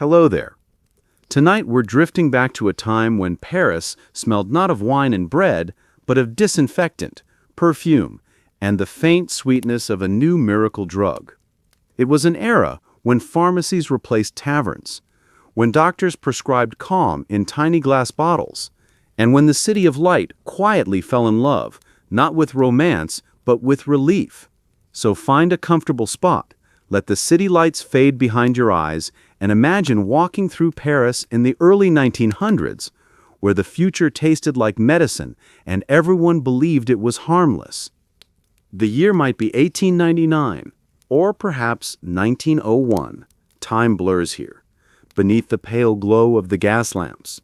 Hello there. Tonight we're drifting back to a time when Paris smelled not of wine and bread, but of disinfectant, perfume, and the faint sweetness of a new miracle drug. It was an era when pharmacies replaced taverns, when doctors prescribed calm in tiny glass bottles, and when the city of light quietly fell in love, not with romance, but with relief. So find a comfortable spot, let the city lights fade behind your eyes, and imagine walking through Paris in the early 1900s, where the future tasted like medicine and everyone believed it was harmless. The year might be 1899, or perhaps 1901. Time blurs here, beneath the pale glow of the gas lamps.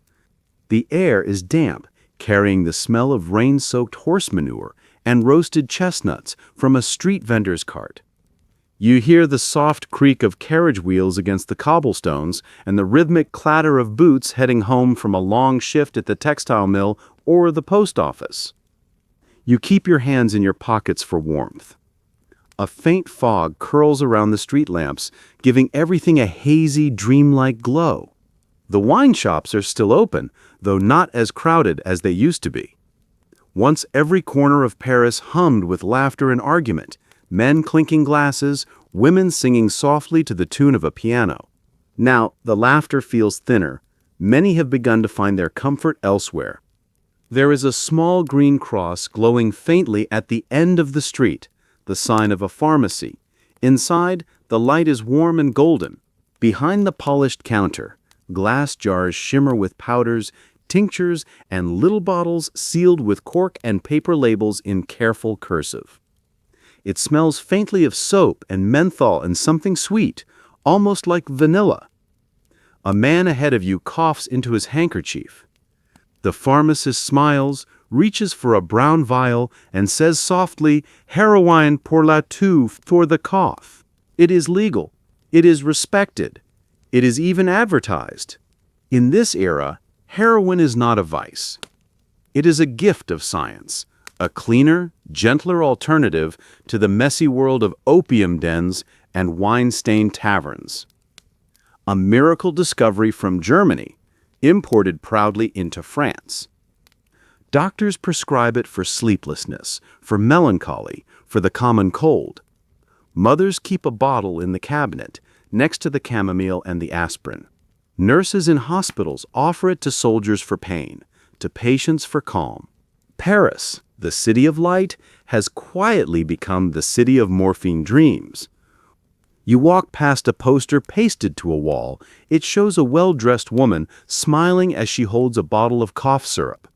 The air is damp, carrying the smell of rain-soaked horse manure and roasted chestnuts from a street vendor's cart. You hear the soft creak of carriage wheels against the cobblestones and the rhythmic clatter of boots heading home from a long shift at the textile mill or the post office. You keep your hands in your pockets for warmth. A faint fog curls around the street lamps, giving everything a hazy, dreamlike glow. The wine shops are still open, though not as crowded as they used to be. Once every corner of Paris hummed with laughter and argument, men clinking glasses, women singing softly to the tune of a piano. Now, the laughter feels thinner. Many have begun to find their comfort elsewhere. There is a small green cross glowing faintly at the end of the street, the sign of a pharmacy. Inside, the light is warm and golden. Behind the polished counter, glass jars shimmer with powders, tinctures, and little bottles sealed with cork and paper labels in careful cursive. It smells faintly of soap and menthol and something sweet, almost like vanilla. A man ahead of you coughs into his handkerchief. The pharmacist smiles, reaches for a brown vial, and says softly, "Heroin pour la toux," for the cough. It is legal. It is respected. It is even advertised. In this era, heroin is not a vice. It is a gift of science, a cleaner, gentler alternative to the messy world of opium dens and wine-stained taverns. A miracle discovery from Germany, imported proudly into France. Doctors prescribe it for sleeplessness, for melancholy, for the common cold. Mothers keep a bottle in the cabinet, next to the chamomile and the aspirin. Nurses in hospitals offer it to soldiers for pain, to patients for calm. Paris, the city of light, has quietly become the city of morphine dreams. You walk past a poster pasted to a wall. It shows a well-dressed woman smiling as she holds a bottle of cough syrup.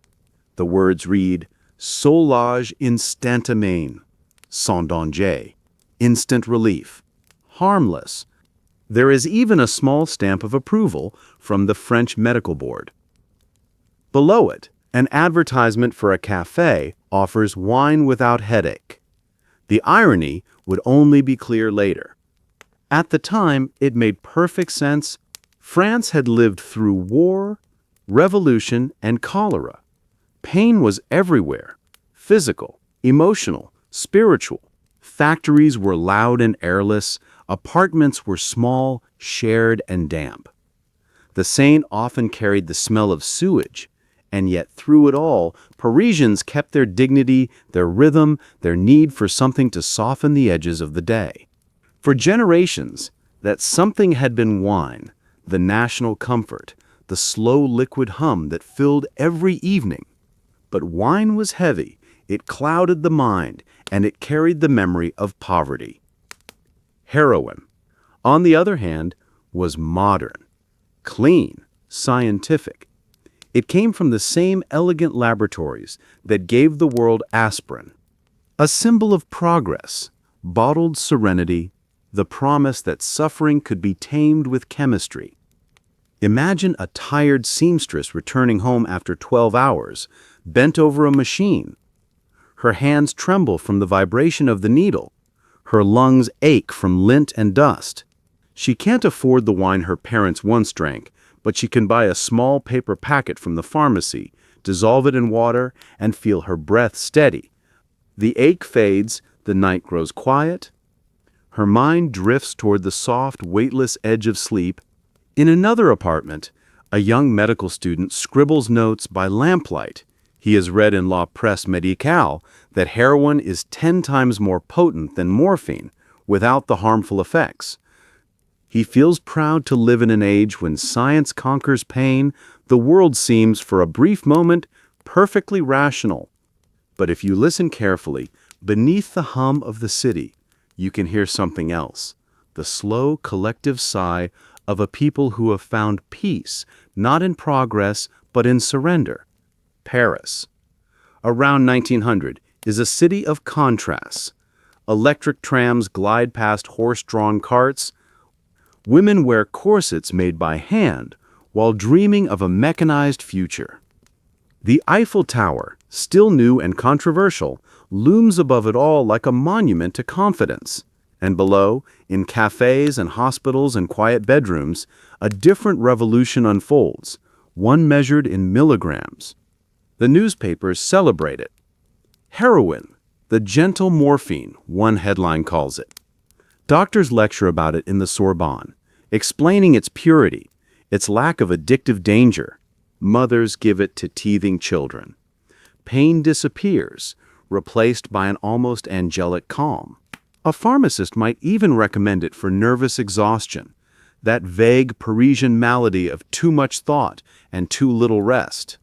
The words read, "Soulage instantané, sans danger," instant relief, harmless. There is even a small stamp of approval from the French Medical Board. Below it, an advertisement for a cafe offers wine without headache. The irony would only be clear later. At the time, it made perfect sense. France had lived through war, revolution, and cholera. Pain was everywhere, physical, emotional, spiritual. Factories were loud and airless. Apartments were small, shared, and damp. The Seine often carried the smell of sewage, and yet through it all, Parisians kept their dignity, their rhythm, their need for something to soften the edges of the day. For generations, that something had been wine, the national comfort, the slow liquid hum that filled every evening. But wine was heavy, it clouded the mind, and it carried the memory of poverty. Heroin, on the other hand, was modern, clean, scientific. It came from the same elegant laboratories that gave the world aspirin, a symbol of progress, bottled serenity, the promise that suffering could be tamed with chemistry. Imagine a tired seamstress returning home after 12 hours, bent over a machine. Her hands tremble from the vibration of the needle. Her lungs ache from lint and dust. She can't afford the wine her parents once drank, but she can buy a small paper packet from the pharmacy, dissolve it in water, and feel her breath steady. The ache fades, the night grows quiet. Her mind drifts toward the soft, weightless edge of sleep. In another apartment, a young medical student scribbles notes by lamplight. He has read in La Presse Médicale that heroin is 10 times more potent than morphine, without the harmful effects. He feels proud to live in an age when science conquers pain. The world seems, for a brief moment, perfectly rational. But if you listen carefully, beneath the hum of the city, you can hear something else. The slow, collective sigh of a people who have found peace, not in progress, but in surrender. Paris, around 1900, is a city of contrasts. Electric trams glide past horse-drawn carts. Women wear corsets made by hand while dreaming of a mechanized future. The Eiffel Tower, still new and controversial, looms above it all like a monument to confidence. And below, in cafes and hospitals and quiet bedrooms, a different revolution unfolds, one measured in milligrams. The newspapers celebrate it. Heroin, the gentle morphine, one headline calls it. Doctors lecture about it in the Sorbonne, explaining its purity, its lack of addictive danger. Mothers give it to teething children. Pain disappears, replaced by an almost angelic calm. A pharmacist might even recommend it for nervous exhaustion, that vague Parisian malady of too much thought and too little rest.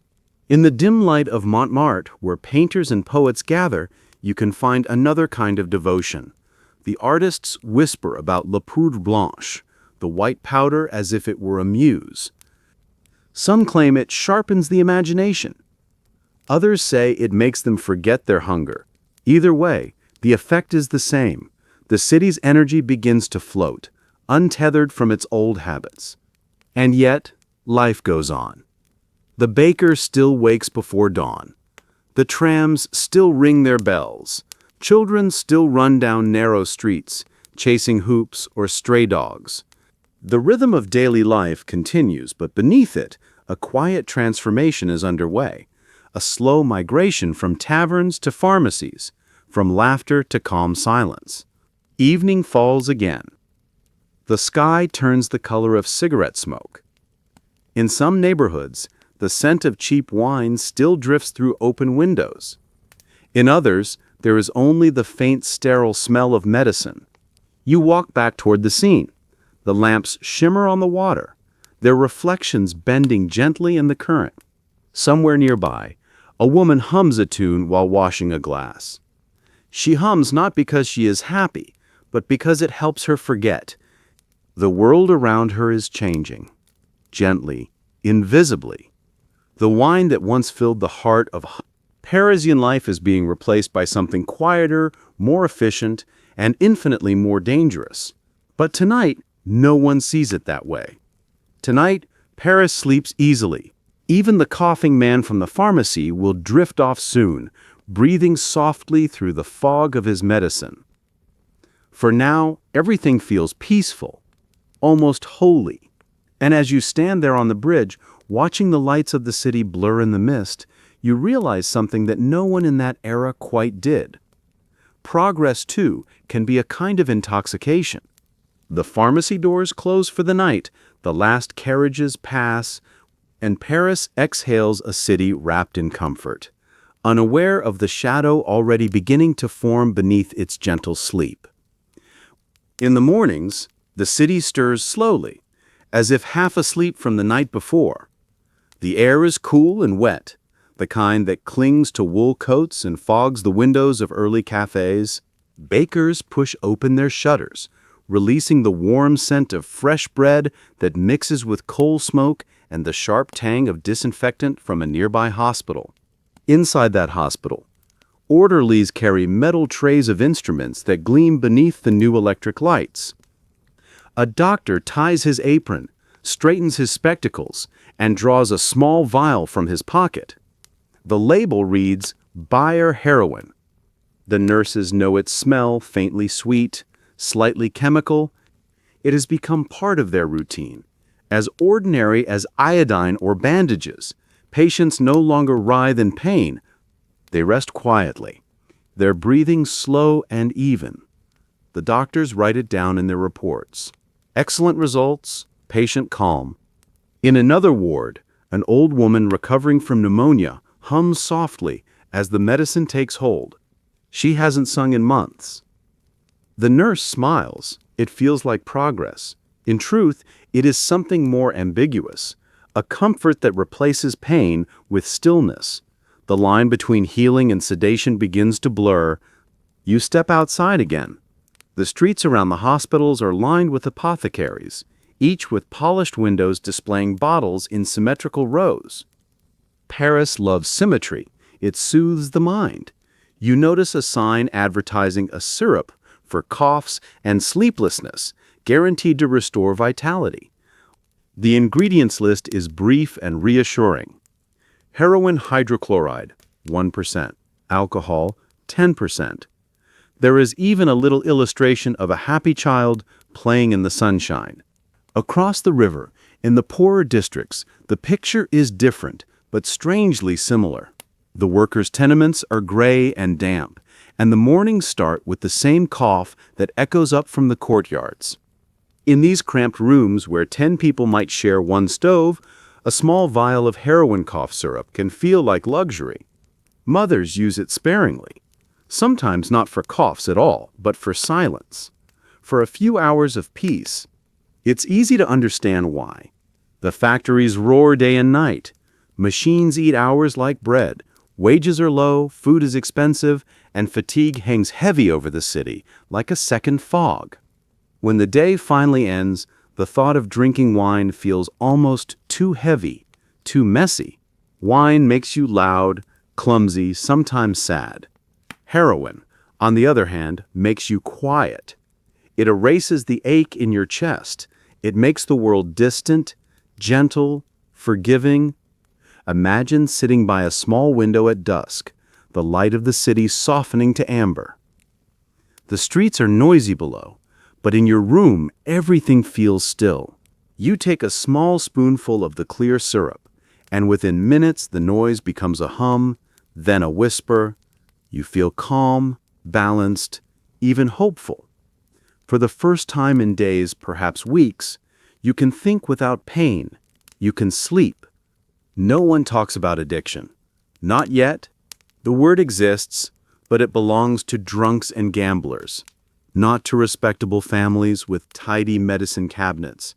In the dim light of Montmartre, where painters and poets gather, you can find another kind of devotion. The artists whisper about la poudre blanche, the white powder as if it were a muse. Some claim it sharpens the imagination. Others say it makes them forget their hunger. Either way, the effect is the same. The city's energy begins to float, untethered from its old habits. And yet, life goes on. The baker still wakes before dawn. The trams still ring their bells. Children still run down narrow streets, chasing hoops or stray dogs. The rhythm of daily life continues, but beneath it, a quiet transformation is underway. A slow migration from taverns to pharmacies, from laughter to calm silence. Evening falls again. The sky turns the color of cigarette smoke. In some neighborhoods, the scent of cheap wine still drifts through open windows. In others, there is only the faint sterile smell of medicine. You walk back toward the scene. The lamps shimmer on the water, their reflections bending gently in the current. Somewhere nearby, a woman hums a tune while washing a glass. She hums not because she is happy, but because it helps her forget. The world around her is changing, gently, invisibly. The wine that once filled the heart of Parisian life is being replaced by something quieter, more efficient, and infinitely more dangerous. But tonight, no one sees it that way. Tonight, Paris sleeps easily. Even the coughing man from the pharmacy will drift off soon, breathing softly through the fog of his medicine. For now, everything feels peaceful, almost holy. And as you stand there on the bridge, watching the lights of the city blur in the mist, you realize something that no one in that era quite did. Progress, too, can be a kind of intoxication. The pharmacy doors close for the night, the last carriages pass, and Paris exhales a city wrapped in comfort, unaware of the shadow already beginning to form beneath its gentle sleep. In the mornings, the city stirs slowly, as if half asleep from the night before. The air is cool and wet, the kind that clings to wool coats and fogs the windows of early cafes. Bakers push open their shutters, releasing the warm scent of fresh bread that mixes with coal smoke and the sharp tang of disinfectant from a nearby hospital. Inside that hospital, orderlies carry metal trays of instruments that gleam beneath the new electric lights. A doctor ties his apron, straightens his spectacles, and draws a small vial from his pocket. The label reads, Bayer Heroin. The nurses know its smell, faintly sweet, slightly chemical. It has become part of their routine, as ordinary as iodine or bandages. Patients no longer writhe in pain. They rest quietly, their breathing slow and even. The doctors write it down in their reports. Excellent results, patient calm. In another ward, an old woman recovering from pneumonia hums softly as the medicine takes hold. She hasn't sung in months. The nurse smiles. It feels like progress. In truth, it is something more ambiguous, a comfort that replaces pain with stillness. The line between healing and sedation begins to blur. You step outside again. The streets around the hospitals are lined with apothecaries, each with polished windows displaying bottles in symmetrical rows. Paris loves symmetry. It soothes the mind. You notice a sign advertising a syrup for coughs and sleeplessness, guaranteed to restore vitality. The ingredients list is brief and reassuring. Heroin hydrochloride, 1%. Alcohol, 10%. There is even a little illustration of a happy child playing in the sunshine. Across the river, in the poorer districts, the picture is different, but strangely similar. The workers' tenements are gray and damp, and the mornings start with the same cough that echoes up from the courtyards. In these cramped rooms where 10 people might share one stove, a small vial of heroin cough syrup can feel like luxury. Mothers use it sparingly, sometimes not for coughs at all, but for silence, for a few hours of peace. It's easy to understand why. The factories roar day and night. Machines eat hours like bread. Wages are low, food is expensive, and fatigue hangs heavy over the city, like a second fog. When the day finally ends, the thought of drinking wine feels almost too heavy, too messy. Wine makes you loud, clumsy, sometimes sad. Heroin, on the other hand, makes you quiet. It erases the ache in your chest. It makes the world distant, gentle, forgiving. Imagine sitting by a small window at dusk, the light of the city softening to amber. The streets are noisy below, but in your room everything feels still. You take a small spoonful of the clear syrup, and within minutes the noise becomes a hum, then a whisper. You feel calm, balanced, even hopeful. For the first time in days, perhaps weeks, you can think without pain. You can sleep. No one talks about addiction. Not yet. The word exists, but it belongs to drunks and gamblers, not to respectable families with tidy medicine cabinets.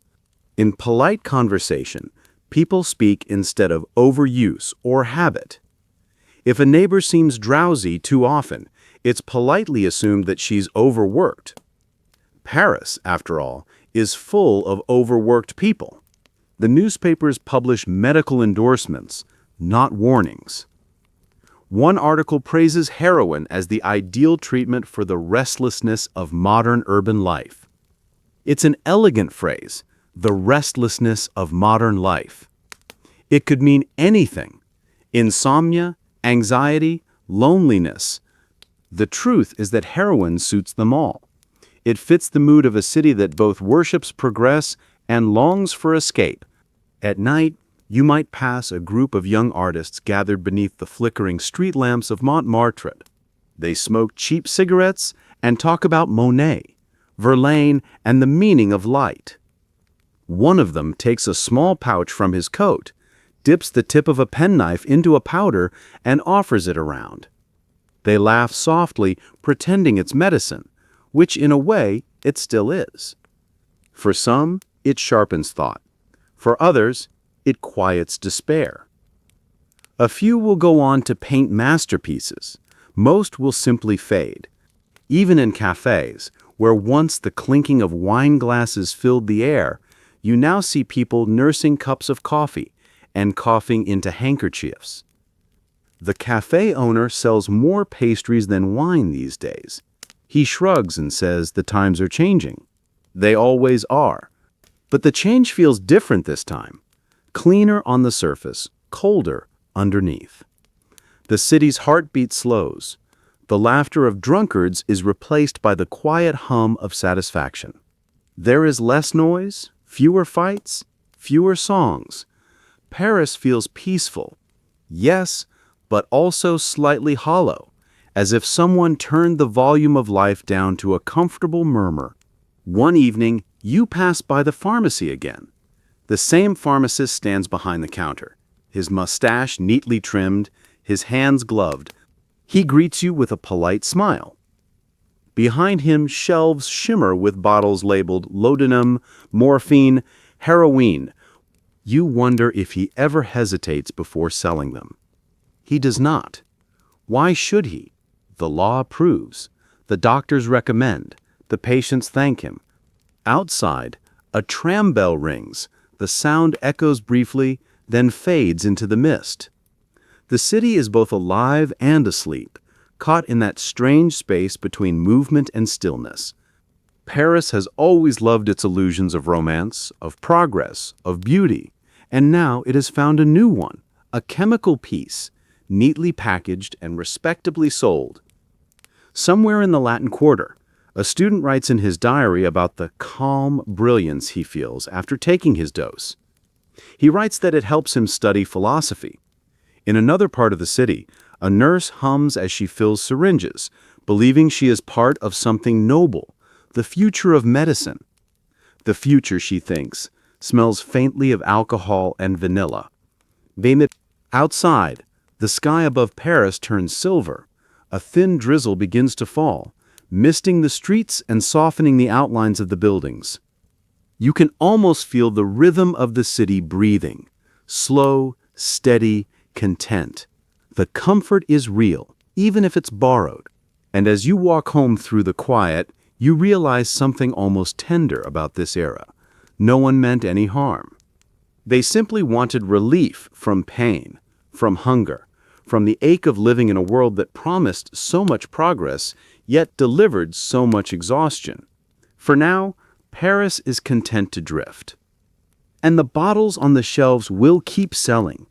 In polite conversation, people speak instead of overuse or habit. If a neighbor seems drowsy too often, it's politely assumed that she's overworked. Paris, after all, is full of overworked people. The newspapers publish medical endorsements, not warnings. One article praises heroin as the ideal treatment for the restlessness of modern urban life. It's an elegant phrase, the restlessness of modern life. It could mean anything: insomnia, anxiety, loneliness. The truth is that heroin suits them all. It fits the mood of a city that both worships progress and longs for escape. At night, you might pass a group of young artists gathered beneath the flickering street lamps of Montmartre. They smoke cheap cigarettes and talk about Monet, Verlaine, and the meaning of light. One of them takes a small pouch from his coat, dips the tip of a penknife into a powder, and offers it around. They laugh softly, pretending it's medicine, which in a way it still is. For some, it sharpens thought. For others, it quiets despair. A few will go on to paint masterpieces. Most will simply fade. Even in cafes, where once the clinking of wine glasses filled the air, you now see people nursing cups of coffee and coughing into handkerchiefs. The cafe owner sells more pastries than wine these days. He shrugs and says the times are changing. They always are. But the change feels different this time. Cleaner on the surface, colder underneath. The city's heartbeat slows. The laughter of drunkards is replaced by the quiet hum of satisfaction. There is less noise, fewer fights, fewer songs. Paris feels peaceful, yes, but also slightly hollow, as if someone turned the volume of life down to a comfortable murmur. One evening, you pass by the pharmacy again. The same pharmacist stands behind the counter, his mustache neatly trimmed, his hands gloved. He greets you with a polite smile. Behind him, shelves shimmer with bottles labeled laudanum, morphine, heroin. You wonder if he ever hesitates before selling them. He does not. Why should he? The law approves. The doctors recommend. The patients thank him. Outside, a tram bell rings. The sound echoes briefly, then fades into the mist. The city is both alive and asleep, caught in that strange space between movement and stillness. Paris has always loved its illusions of romance, of progress, of beauty, and now it has found a new one, a chemical piece, neatly packaged and respectably sold. Somewhere in the Latin Quarter, a student writes in his diary about the calm brilliance he feels after taking his dose. He writes that it helps him study philosophy. In another part of the city, a nurse hums as she fills syringes, believing she is part of something noble, the future of medicine. The future, she thinks, smells faintly of alcohol and vanilla. Outside, the sky above Paris turns silver. A thin drizzle begins to fall, misting the streets and softening the outlines of the buildings. You can almost feel the rhythm of the city breathing, slow, steady, content. The comfort is real, even if it's borrowed. And as you walk home through the quiet, you realize something almost tender about this era. No one meant any harm. They simply wanted relief from pain, from hunger, from the ache of living in a world that promised so much progress, yet delivered so much exhaustion. For now, Paris is content to drift. And the bottles on the shelves will keep selling,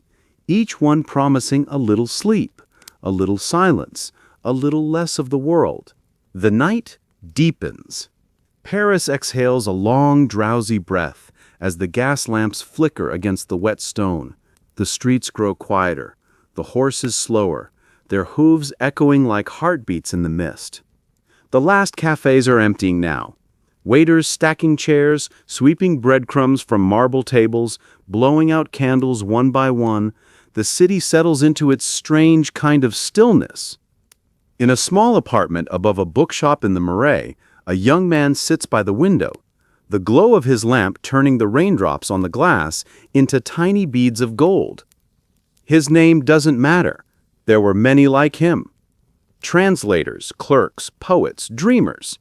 each one promising a little sleep, a little silence, a little less of the world. The night deepens. Paris exhales a long, drowsy breath as the gas lamps flicker against the wet stone. The streets grow quieter, the horses slower, their hooves echoing like heartbeats in the mist. The last cafes are emptying now. Waiters stacking chairs, sweeping breadcrumbs from marble tables, blowing out candles one by one. The city settles into its strange kind of stillness. In a small apartment above a bookshop in the Marais, a young man sits by the window, the glow of his lamp turning the raindrops on the glass into tiny beads of gold. His name doesn't matter. There were many like him. Translators, clerks, poets, dreamers.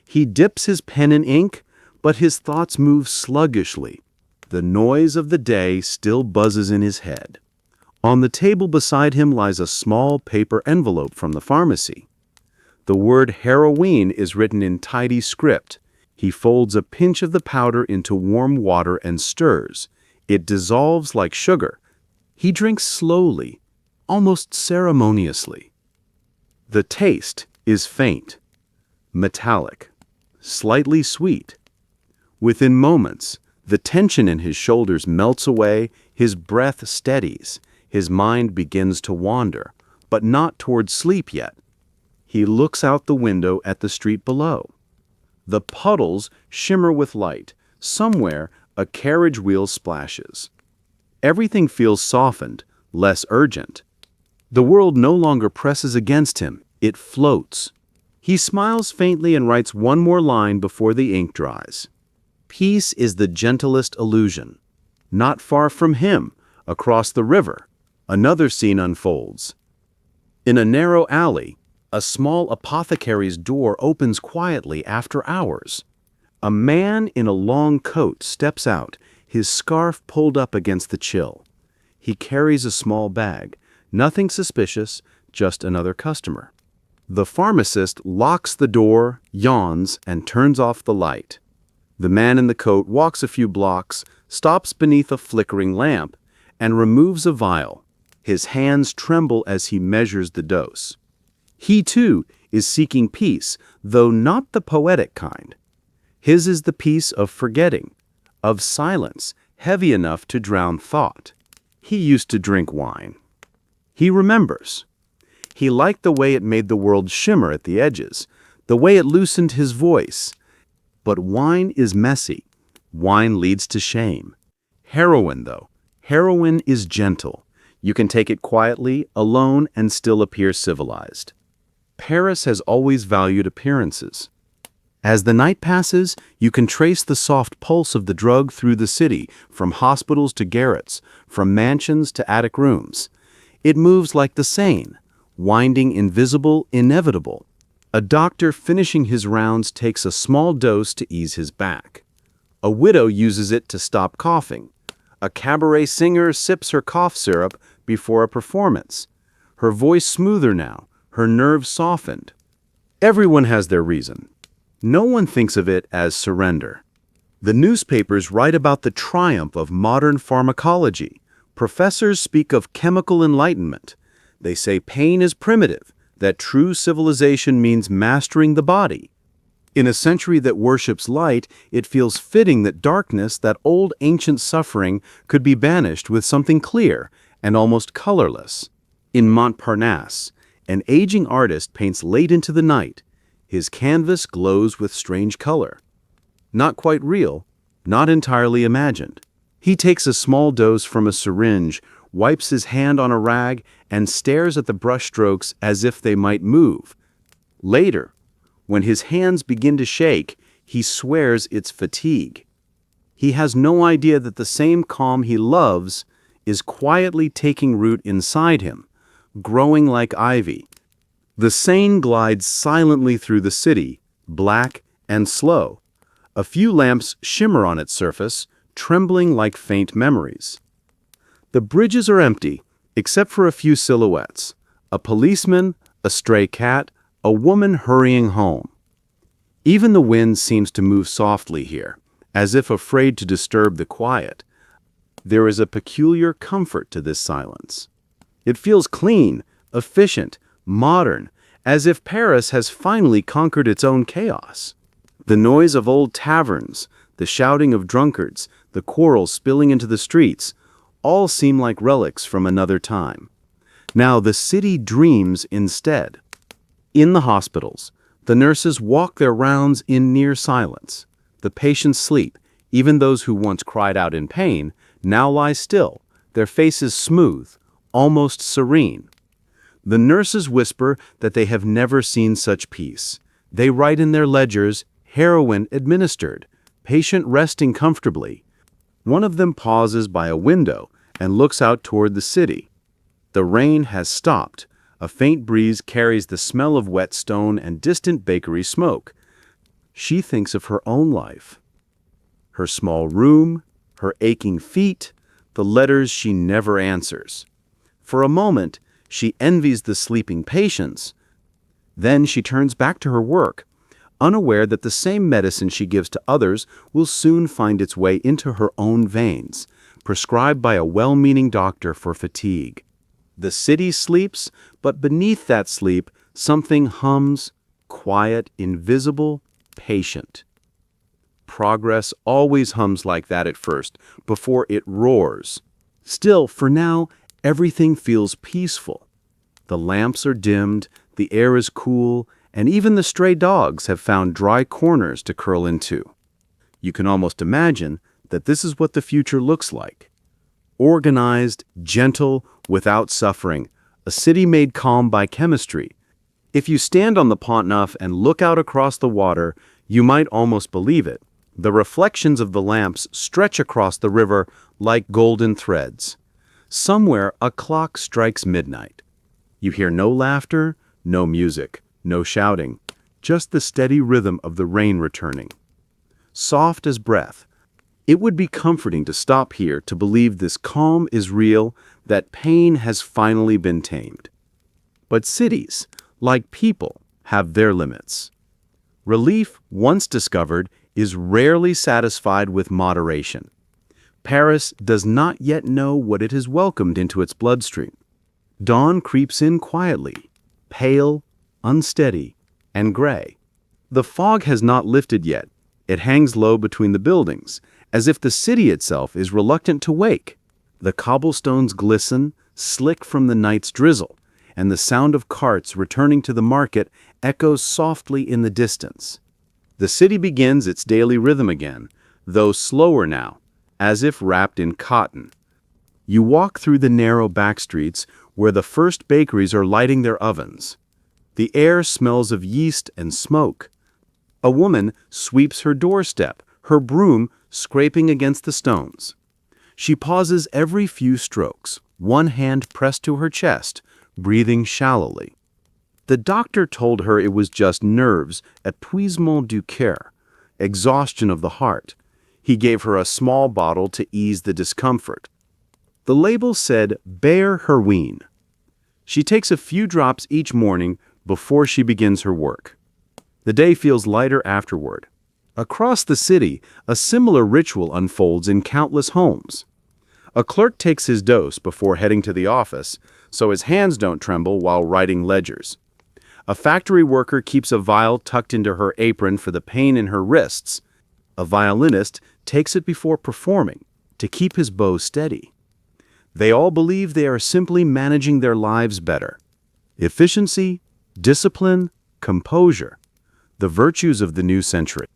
He dips his pen in ink, but his thoughts move sluggishly. The noise of the day still buzzes in his head. On the table beside him lies a small paper envelope from the pharmacy. The word heroin is written in tidy script. He folds a pinch of the powder into warm water and stirs. It dissolves like sugar. He drinks slowly, almost ceremoniously. The taste is faint, metallic, slightly sweet. Within moments, the tension in his shoulders melts away, his breath steadies, his mind begins to wander, but not towards sleep yet. He looks out the window at the street below. The puddles shimmer with light. Somewhere, a carriage wheel splashes. Everything feels softened, less urgent. The world no longer presses against him, it floats. He smiles faintly and writes one more line before the ink dries. Peace is the gentlest illusion. Not far from him, across the river, another scene unfolds. In a narrow alley, a small apothecary's door opens quietly after hours. A man in a long coat steps out, his scarf pulled up against the chill. He carries a small bag, nothing suspicious, just another customer. The pharmacist locks the door, yawns, and turns off the light. The man in the coat walks a few blocks, stops beneath a flickering lamp, and removes a vial. His hands tremble as he measures the dose. He, too, is seeking peace, though not the poetic kind. His is the peace of forgetting, of silence, heavy enough to drown thought. He used to drink wine. He remembers. He liked the way it made the world shimmer at the edges, the way it loosened his voice. But wine is messy. Wine leads to shame. Heroin, though. Heroin is gentle. You can take it quietly, alone, and still appear civilized. Paris has always valued appearances. As the night passes, you can trace the soft pulse of the drug through the city, from hospitals to garrets, from mansions to attic rooms. It moves like the Seine, winding invisible, inevitable. A doctor finishing his rounds takes a small dose to ease his back. A widow uses it to stop coughing. A cabaret singer sips her cough syrup before a performance. Her voice smoother now, her nerves softened. Everyone has their reason. No one thinks of it as surrender. The newspapers write about the triumph of modern pharmacology. Professors speak of chemical enlightenment. They say pain is primitive, that true civilization means mastering the body. In a century that worships light, it feels fitting that darkness, that old ancient suffering, could be banished with something clear and almost colorless. In Montparnasse, an aging artist paints late into the night. His canvas glows with strange color. Not quite real, not entirely imagined. He takes a small dose from a syringe, wipes his hand on a rag, and stares at the brushstrokes as if they might move. Later, when his hands begin to shake, he swears it's fatigue. He has no idea that the same calm he loves is quietly taking root inside him, growing like ivy. The Seine glides silently through the city, black and slow. A few lamps shimmer on its surface, trembling like faint memories. The bridges are empty, except for a few silhouettes. A policeman, a stray cat, a woman hurrying home. Even the wind seems to move softly here, as if afraid to disturb the quiet. There is a peculiar comfort to this silence. It feels clean, efficient, modern, as if Paris has finally conquered its own chaos. The noise of old taverns, the shouting of drunkards, the quarrels spilling into the streets, all seem like relics from another time. Now the city dreams instead. In the hospitals, the nurses walk their rounds in near silence. The patients sleep. Even those who once cried out in pain now lie still, their faces smooth, almost serene. The nurses whisper that they have never seen such peace. They write in their ledgers, "Heroin administered, patient resting comfortably." One of them pauses by a window and looks out toward the city. The rain has stopped. A faint breeze carries the smell of wet stone and distant bakery smoke. She thinks of her own life. Her small room, her aching feet, the letters she never answers. For a moment, she envies the sleeping patients. Then she turns back to her work, unaware that the same medicine she gives to others will soon find its way into her own veins, prescribed by a well-meaning doctor for fatigue. The city sleeps, but beneath that sleep, something hums, quiet, invisible, patient. Progress always hums like that at first, before it roars. Still, for now, everything feels peaceful. The lamps are dimmed, the air is cool, and even the stray dogs have found dry corners to curl into. You can almost imagine that this is what the future looks like. Organized, gentle, without suffering, a city made calm by chemistry. If you stand on the Pont Neuf and look out across the water, you might almost believe it. The reflections of the lamps stretch across the river like golden threads. Somewhere a clock strikes midnight. You hear no laughter, no music, no shouting, just the steady rhythm of the rain returning. Soft as breath. It would be comforting to stop here to believe this calm is real, that pain has finally been tamed. But cities, like people, have their limits. Relief, once discovered, is rarely satisfied with moderation. Paris does not yet know what it has welcomed into its bloodstream. Dawn creeps in quietly, pale, unsteady, and gray. The fog has not lifted yet. It hangs low between the buildings, as if the city itself is reluctant to wake. The cobblestones glisten, slick from the night's drizzle, and the sound of carts returning to the market echoes softly in the distance. The city begins its daily rhythm again, though slower now, as if wrapped in cotton. You walk through the narrow back streets where the first bakeries are lighting their ovens. The air smells of yeast and smoke. A woman sweeps her doorstep, her broom scraping against the stones. She pauses every few strokes, one hand pressed to her chest, breathing shallowly. The doctor told her it was just nerves, épuisement du cœur, exhaustion of the heart. He gave her a small bottle to ease the discomfort. The label said Belle Heroin. She takes a few drops each morning before she begins her work. The day feels lighter afterward. Across the city, a similar ritual unfolds in countless homes. A clerk takes his dose before heading to the office, so his hands don't tremble while writing ledgers. A factory worker keeps a vial tucked into her apron for the pain in her wrists. A violinist takes it before performing to keep his bow steady. They all believe they are simply managing their lives better. Efficiency, discipline, composure, the virtues of the new century.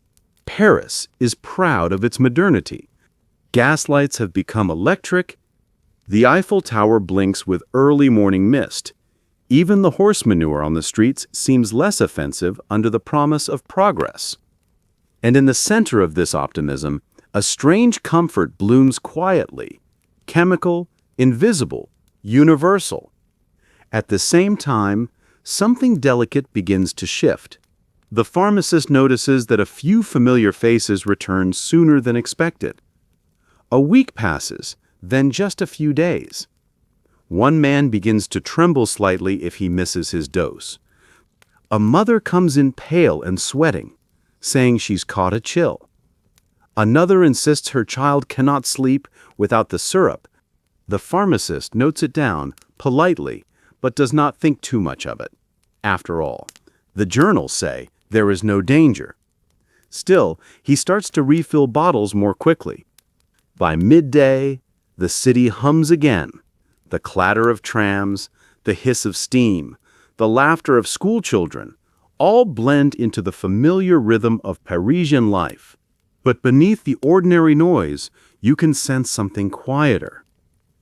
Paris is proud of its modernity. Gas lights have become electric. The Eiffel Tower blinks with early morning mist. Even the horse manure on the streets seems less offensive under the promise of progress. And in the center of this optimism, a strange comfort blooms quietly, chemical, invisible, universal. At the same time, something delicate begins to shift. The pharmacist notices that a few familiar faces return sooner than expected. A week passes, then just a few days. One man begins to tremble slightly if he misses his dose. A mother comes in pale and sweating, saying she's caught a chill. Another insists her child cannot sleep without the syrup. The pharmacist notes it down, politely, but does not think too much of it. After all, the journals say there is no danger. Still, he starts to refill bottles more quickly. By midday, the city hums again. The clatter of trams, the hiss of steam, the laughter of schoolchildren, all blend into the familiar rhythm of Parisian life. But beneath the ordinary noise, you can sense something quieter.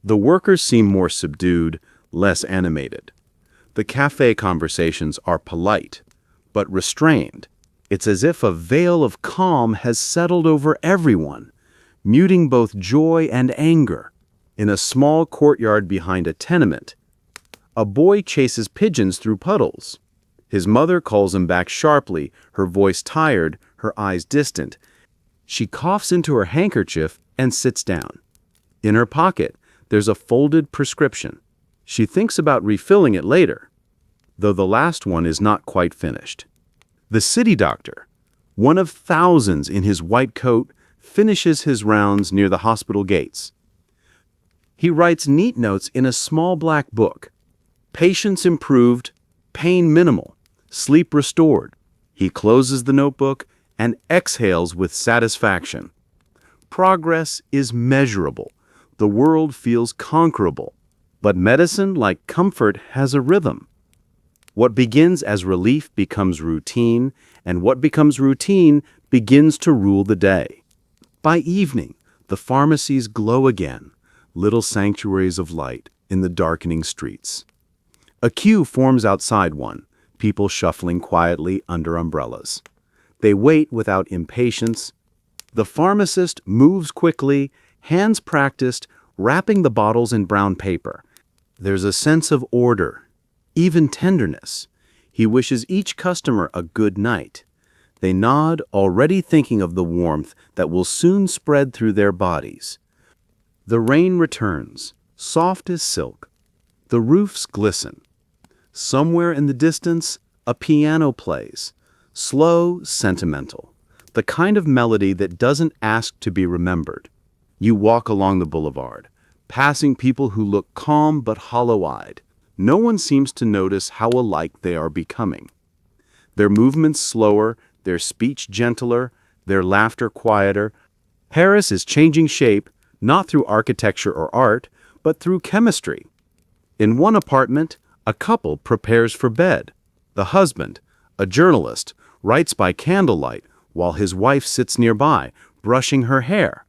The workers seem more subdued, less animated. The cafe conversations are polite, but restrained. It's as if a veil of calm has settled over everyone, muting both joy and anger. In a small courtyard behind a tenement, a boy chases pigeons through puddles. His mother calls him back sharply, her voice tired, her eyes distant. She coughs into her handkerchief and sits down. In her pocket, there's a folded prescription. She thinks about refilling it later, though the last one is not quite finished. The city doctor, one of thousands in his white coat, finishes his rounds near the hospital gates. He writes neat notes in a small black book. Patience improved, pain minimal, sleep restored. He closes the notebook and exhales with satisfaction. Progress is measurable. The world feels conquerable. But medicine, like comfort, has a rhythm. What begins as relief becomes routine, and what becomes routine begins to rule the day. By evening, the pharmacies glow again, little sanctuaries of light in the darkening streets. A queue forms outside one, people shuffling quietly under umbrellas. They wait without impatience. The pharmacist moves quickly, hands practiced, wrapping the bottles in brown paper. There's a sense of order, even tenderness. He wishes each customer a good night. They nod, already thinking of the warmth that will soon spread through their bodies. The rain returns, soft as silk. The roofs glisten. Somewhere in the distance, a piano plays, slow, sentimental, the kind of melody that doesn't ask to be remembered. You walk along the boulevard, passing people who look calm but hollow-eyed. No one seems to notice how alike they are becoming. Their movements slower, their speech gentler, their laughter quieter. Paris is changing shape, not through architecture or art, but through chemistry. In one apartment, a couple prepares for bed. The husband, a journalist, writes by candlelight while his wife sits nearby, brushing her hair.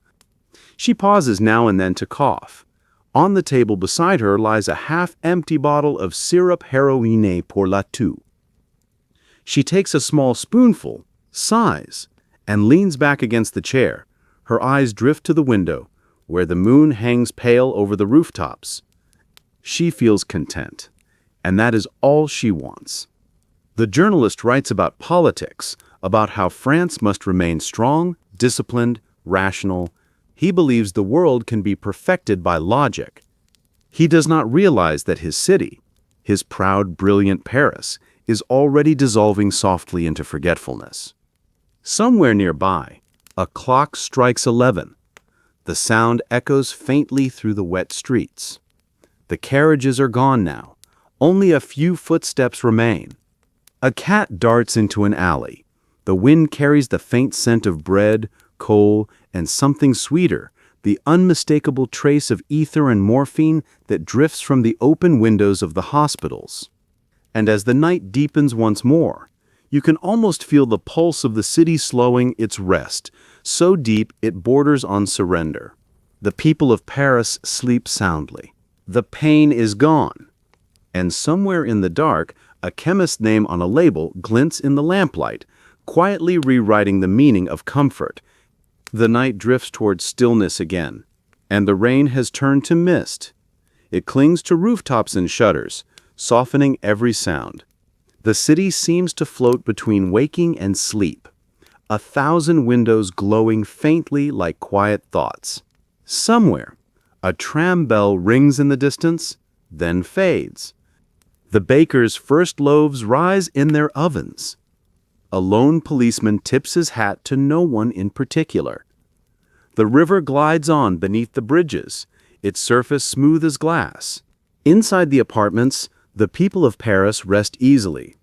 She pauses now and then to cough. On the table beside her lies a half-empty bottle of syrup Heroin pour la toux. She takes a small spoonful, sighs, and leans back against the chair. Her eyes drift to the window, where the moon hangs pale over the rooftops. She feels content, and that is all she wants. The journalist writes about politics, about how France must remain strong, disciplined, rational. He believes the world can be perfected by logic. He does not realize that his city, his proud, brilliant Paris, is already dissolving softly into forgetfulness. Somewhere nearby, a clock strikes 11. The sound echoes faintly through the wet streets. The carriages are gone now. Only a few footsteps remain. A cat darts into an alley. The wind carries the faint scent of bread, coal, and something sweeter, the unmistakable trace of ether and morphine that drifts from the open windows of the hospitals. And as the night deepens once more, you can almost feel the pulse of the city slowing its rest, so deep it borders on surrender. The people of Paris sleep soundly. The pain is gone. And somewhere in the dark, a chemist's name on a label glints in the lamplight, quietly rewriting the meaning of comfort. The night drifts towards stillness again, and the rain has turned to mist. It clings to rooftops and shutters, softening every sound. The city seems to float between waking and sleep, 1,000 windows glowing faintly like quiet thoughts. Somewhere, a tram bell rings in the distance, then fades. The baker's first loaves rise in their ovens. A lone policeman tips his hat to no one in particular. The river glides on beneath the bridges, its surface smooth as glass. Inside the apartments, the people of Paris rest easily.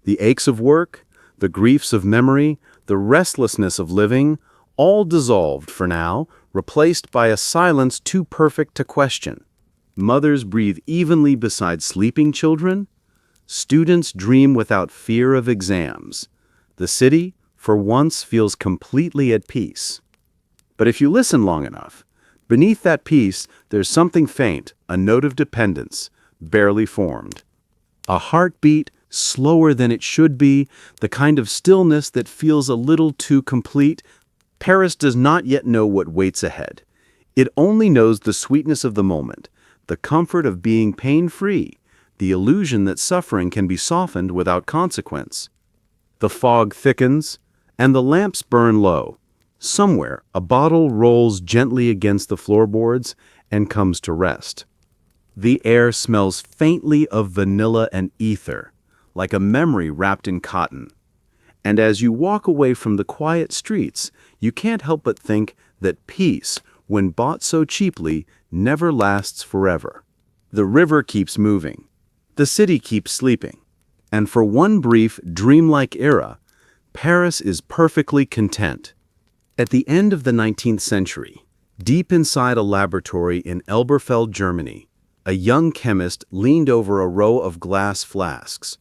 The aches of work, the griefs of memory, the restlessness of living, all dissolved for now, replaced by a silence too perfect to question. Mothers breathe evenly beside sleeping children. Students dream without fear of exams. The city, for once, feels completely at peace. But if you listen long enough, beneath that peace, there's something faint, a note of dependence, barely formed. A heartbeat, slower than it should be, the kind of stillness that feels a little too complete. Paris does not yet know what waits ahead. It only knows the sweetness of the moment, the comfort of being pain-free, the illusion that suffering can be softened without consequence. The fog thickens, and the lamps burn low. Somewhere, a bottle rolls gently against the floorboards and comes to rest. The air smells faintly of vanilla and ether, like a memory wrapped in cotton. And as you walk away from the quiet streets, you can't help but think that peace, when bought so cheaply, never lasts forever. The river keeps moving. The city keeps sleeping. And for one brief, dreamlike era, Paris is perfectly content. At the end of the 19th century, deep inside a laboratory in Elberfeld, Germany, a young chemist leaned over a row of glass flasks.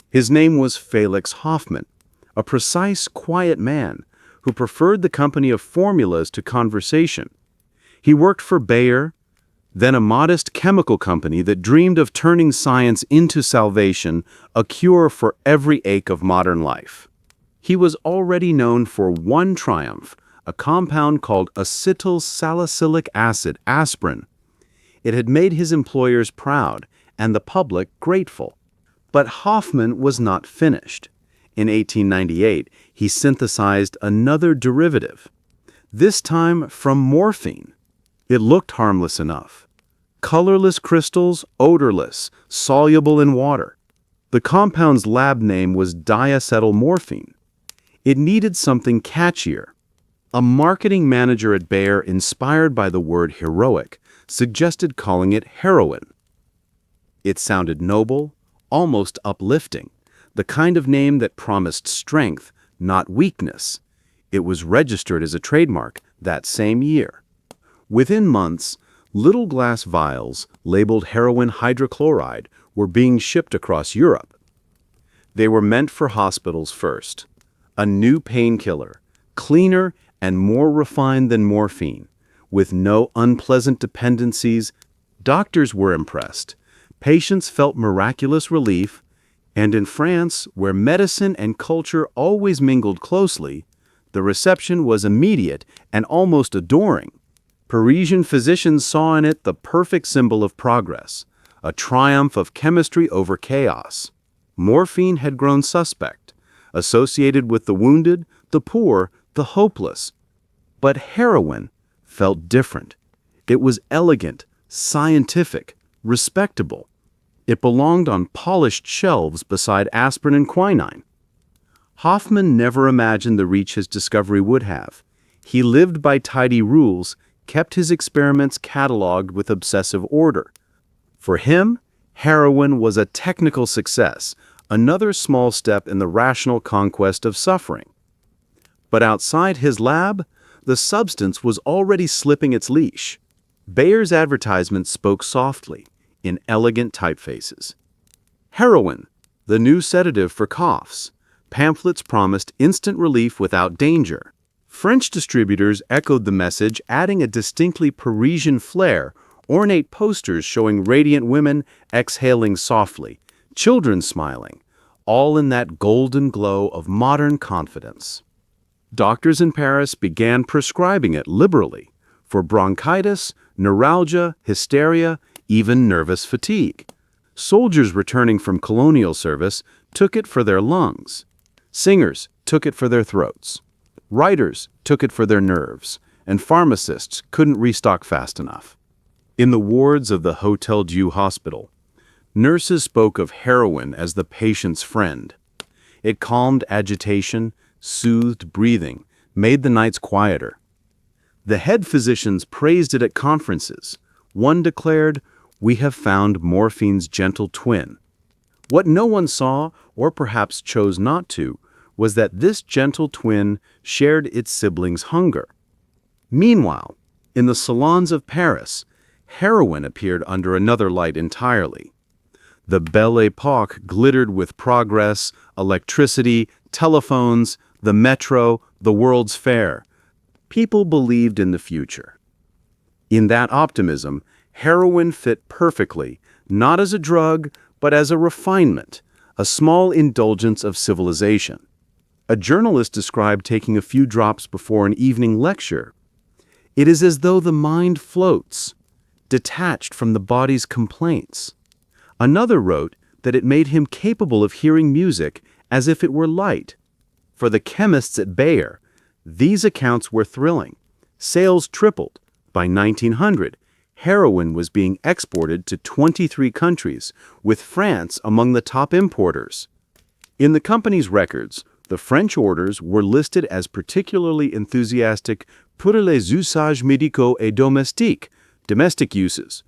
His name was Felix Hoffmann, a precise, quiet man who preferred the company of formulas to conversation. He worked for Bayer, then a modest chemical company that dreamed of turning science into salvation, a cure for every ache of modern life. He was already known for one triumph, a compound called acetyl salicylic acid, aspirin. It had made his employers proud and the public grateful. But Hoffmann was not finished. In 1898, he synthesized another derivative, this time from morphine. It looked harmless enough. Colorless crystals, odorless, soluble in water. The compound's lab name was diacetylmorphine. It needed something catchier. A marketing manager at Bayer, inspired by the word heroic, suggested calling it heroin. It sounded noble, almost uplifting, the kind of name that promised strength, not weakness. It was registered as a trademark that same year. Within months, little glass vials labeled heroin hydrochloride were being shipped across Europe. They were meant for hospitals first. A new painkiller, cleaner and more refined than morphine, with no unpleasant dependencies. Doctors were impressed. Patients felt miraculous relief, and in France, where medicine and culture always mingled closely, the reception was immediate and almost adoring. Parisian physicians saw in it the perfect symbol of progress, a triumph of chemistry over chaos. Morphine had grown suspect, associated with the wounded, the poor, the hopeless. But heroin felt different. It was elegant, scientific, respectable. It belonged on polished shelves beside aspirin and quinine. Hoffman never imagined the reach his discovery would have. He lived by tidy rules, kept his experiments cataloged with obsessive order. For him, heroin was a technical success, another small step in the rational conquest of suffering. But outside his lab, the substance was already slipping its leash. Bayer's advertisement spoke softly, in elegant typefaces. Heroin, the new sedative for coughs. Pamphlets promised instant relief without danger. French distributors echoed the message, adding a distinctly Parisian flair, ornate posters showing radiant women exhaling softly, children smiling, all in that golden glow of modern confidence. Doctors in Paris began prescribing it liberally for bronchitis, neuralgia, hysteria, even nervous fatigue. Soldiers returning from colonial service took it for their lungs. Singers took it for their throats. Writers took it for their nerves, and pharmacists couldn't restock fast enough. In the wards of the Hotel Dieu hospital, nurses spoke of heroin as the patient's friend. It calmed agitation, soothed breathing, made the nights quieter. The head physicians praised it at conferences. One declared, "We have found morphine's gentle twin." What no one saw, or perhaps chose not to, was that this gentle twin shared its sibling's hunger. Meanwhile, in the salons of Paris, heroin appeared under another light entirely. The Belle Époque glittered with progress, electricity, telephones, the metro, the World's Fair. People believed in the future. In that optimism, heroin fit perfectly, not as a drug, but as a refinement, a small indulgence of civilization. A journalist described taking a few drops before an evening lecture. It is as though the mind floats, detached from the body's complaints. Another wrote that it made him capable of hearing music as if it were light. For the chemists at Bayer, these accounts were thrilling. Sales tripled. By 1900, heroin was being exported to 23 countries, with France among the top importers. In the company's records, the French orders were listed as particularly enthusiastic pour les usages médicaux et domestiques, domestic uses.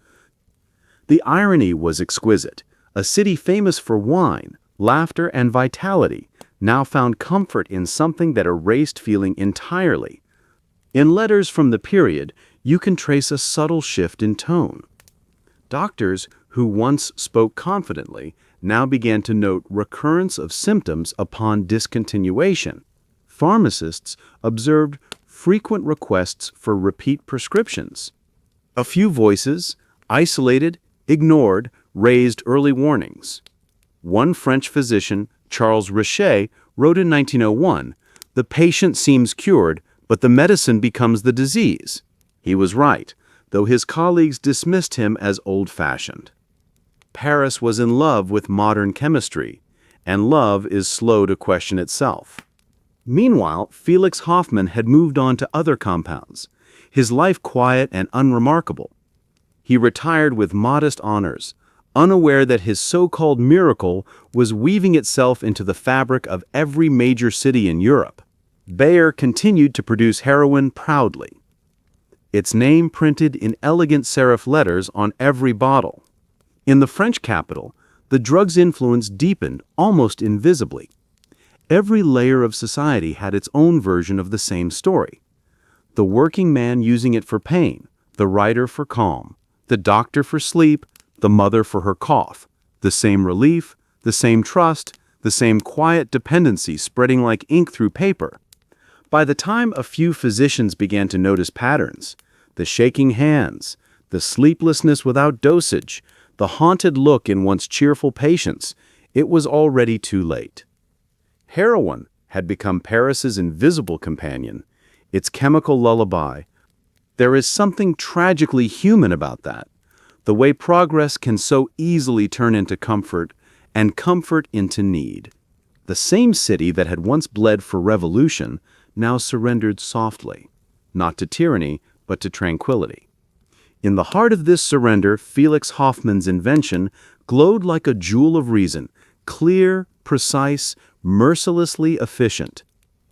The irony was exquisite. A city famous for wine, laughter, and vitality now found comfort in something that erased feeling entirely. In letters from the period, you can trace a subtle shift in tone. Doctors who once spoke confidently now began to note recurrence of symptoms upon discontinuation. Pharmacists observed frequent requests for repeat prescriptions. A few voices, isolated, ignored, raised early warnings. One French physician, Charles Richet, wrote in 1901, "The patient seems cured, but the medicine becomes the disease." He was right, though his colleagues dismissed him as old-fashioned. Paris was in love with modern chemistry, and love is slow to question itself. Meanwhile, Felix Hoffmann had moved on to other compounds, his life quiet and unremarkable. He retired with modest honors, unaware that his so-called miracle was weaving itself into the fabric of every major city in Europe. Bayer continued to produce heroin proudly, its name printed in elegant serif letters on every bottle. In the French capital, the drug's influence deepened almost invisibly. Every layer of society had its own version of the same story. The working man using it for pain, the writer for calm, the doctor for sleep, the mother for her cough. The same relief, the same trust, the same quiet dependency spreading like ink through paper. By the time a few physicians began to notice patterns, the shaking hands, the sleeplessness without dosage, the haunted look in once cheerful patients, it was already too late. Heroin had become Paris's invisible companion, its chemical lullaby. There is something tragically human about that, the way progress can so easily turn into comfort, and comfort into need. The same city that had once bled for revolution now surrendered softly, not to tyranny, but to tranquility. In the heart of this surrender, Felix Hoffmann's invention glowed like a jewel of reason, clear, precise, mercilessly efficient.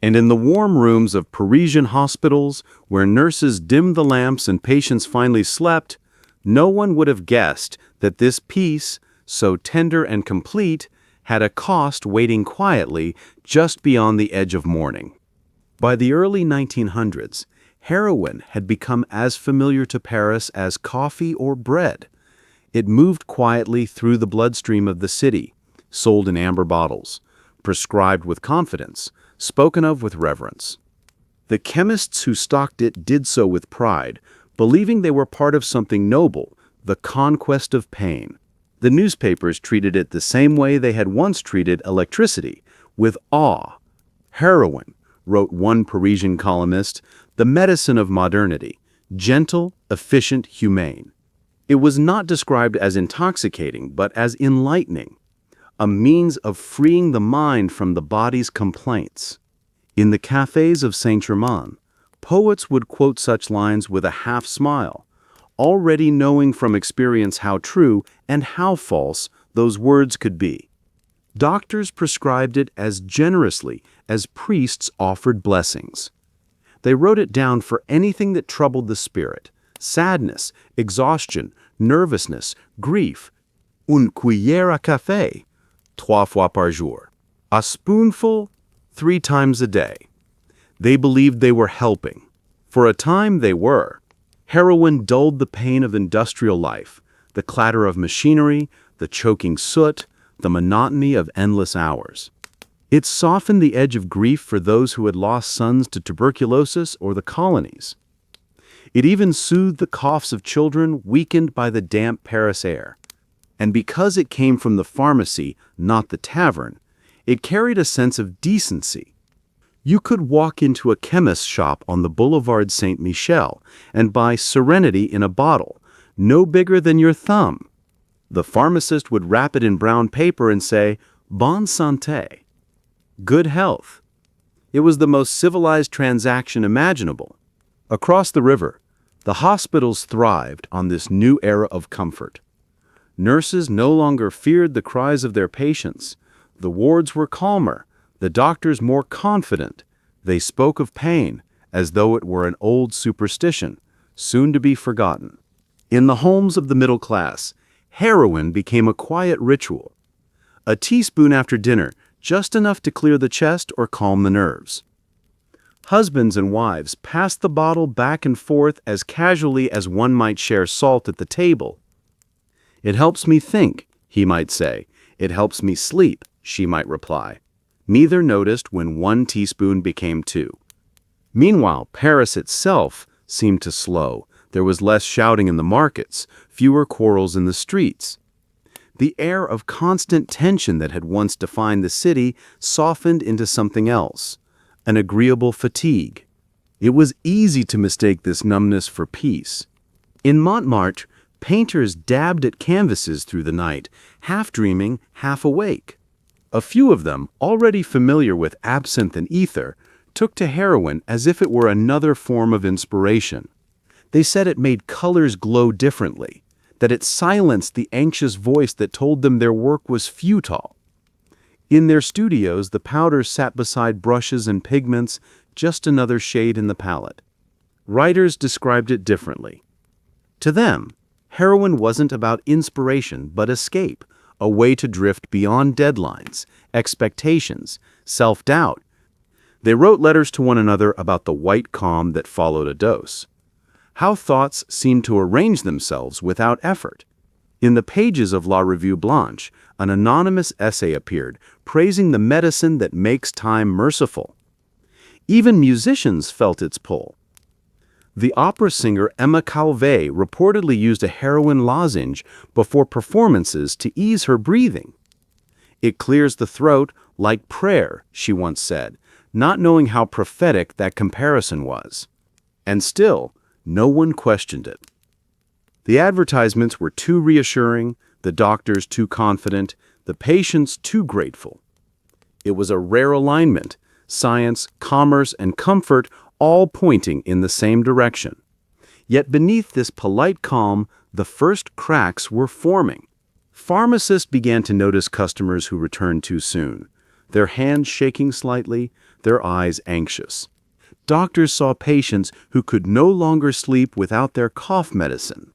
And in the warm rooms of Parisian hospitals, where nurses dimmed the lamps and patients finally slept, no one would have guessed that this piece, so tender and complete, had a cost waiting quietly just beyond the edge of morning. By the early 1900s, heroin had become as familiar to Paris as coffee or bread. It moved quietly through the bloodstream of the city, sold in amber bottles, prescribed with confidence, spoken of with reverence. The chemists who stocked it did so with pride, believing they were part of something noble, the conquest of pain. The newspapers treated it the same way they had once treated electricity, with awe. Heroin, wrote one Parisian columnist, the medicine of modernity, gentle, efficient, humane. It was not described as intoxicating, but as enlightening, a means of freeing the mind from the body's complaints. In the cafes of Saint-Germain, poets would quote such lines with a half smile, already knowing from experience how true and how false those words could be. Doctors prescribed it as generously as priests offered blessings. They wrote it down for anything that troubled the spirit: sadness, exhaustion, nervousness, grief. Une cuillère à café, 3 fois par jour. A spoonful, 3 times a day. They believed they were helping. For a time they were. Heroin dulled the pain of industrial life, the clatter of machinery, the choking soot, the monotony of endless hours. It softened the edge of grief for those who had lost sons to tuberculosis or the colonies. It even soothed the coughs of children weakened by the damp Paris air. And because it came from the pharmacy, not the tavern, it carried a sense of decency. You could walk into a chemist's shop on the Boulevard Saint-Michel and buy Serenity in a bottle, no bigger than your thumb. The pharmacist would wrap it in brown paper and say, "Bonne santé," good health. It was the most civilized transaction imaginable. Across the river, the hospitals thrived on this new era of comfort. Nurses no longer feared the cries of their patients. The wards were calmer, the doctors more confident. They spoke of pain as though it were an old superstition, soon to be forgotten. In the homes of the middle class, heroin became a quiet ritual. A teaspoon after dinner, just enough to clear the chest or calm the nerves. Husbands and wives passed the bottle back and forth as casually as one might share salt at the table. "It helps me think," he might say. "It helps me sleep," she might reply. Neither noticed when 1 teaspoon became 2. Meanwhile, Paris itself seemed to slow. There was less shouting in the markets, fewer quarrels in the streets. The air of constant tension that had once defined the city softened into something else, an agreeable fatigue. It was easy to mistake this numbness for peace. In Montmartre, painters dabbed at canvases through the night, half dreaming, half awake. A few of them, already familiar with absinthe and ether, took to heroin as if it were another form of inspiration. They said it made colors glow differently, that it silenced the anxious voice that told them their work was futile. In their studios, the powders sat beside brushes and pigments, just another shade in the palette. Writers described it differently. To them, heroin wasn't about inspiration but escape, a way to drift beyond deadlines, expectations, self-doubt. They wrote letters to one another about the white calm that followed a dose. How thoughts seemed to arrange themselves without effort. In the pages of La Revue Blanche, an anonymous essay appeared praising the medicine that makes time merciful. Even musicians felt its pull. The opera singer Emma Calvé reportedly used a heroin lozenge before performances to ease her breathing. "It clears the throat like prayer," she once said, not knowing how prophetic that comparison was. And still, no one questioned it. The advertisements were too reassuring, the doctors too confident, the patients too grateful. It was a rare alignment, science, commerce, and comfort all pointing in the same direction. Yet beneath this polite calm, the first cracks were forming. Pharmacists began to notice customers who returned too soon, their hands shaking slightly, their eyes anxious. Doctors saw patients who could no longer sleep without their cough medicine.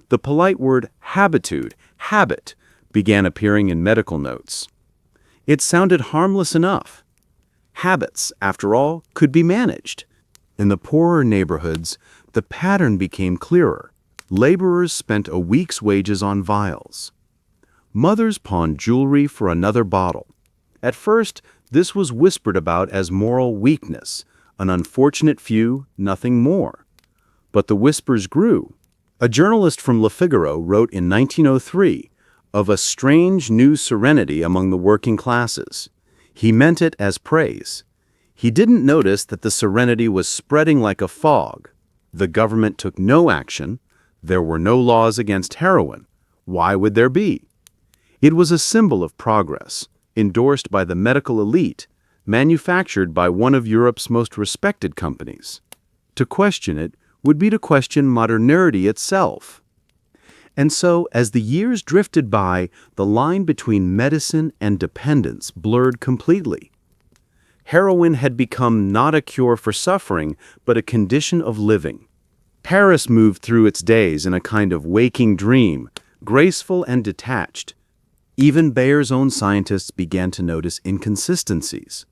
The polite word habitude, habit, began appearing in medical notes. It sounded harmless enough. Habits, after all, could be managed. In the poorer neighborhoods, the pattern became clearer. Laborers spent a week's wages on vials. Mothers pawned jewelry for another bottle. At first, this was whispered about as moral weakness, an unfortunate few, nothing more. But the whispers grew. A journalist from Le Figaro wrote in 1903 of a strange new serenity among the working classes. He meant it as praise. He didn't notice that the serenity was spreading like a fog. The government took no action. There were no laws against heroin. Why would there be? It was a symbol of progress, endorsed by the medical elite, manufactured by one of Europe's most respected companies. To question it would be to question modernity itself. And so, as the years drifted by, the line between medicine and dependence blurred completely. Heroin had become not a cure for suffering, but a condition of living. Paris moved through its days in a kind of waking dream, graceful and detached. Even Bayer's own scientists began to notice inconsistencies.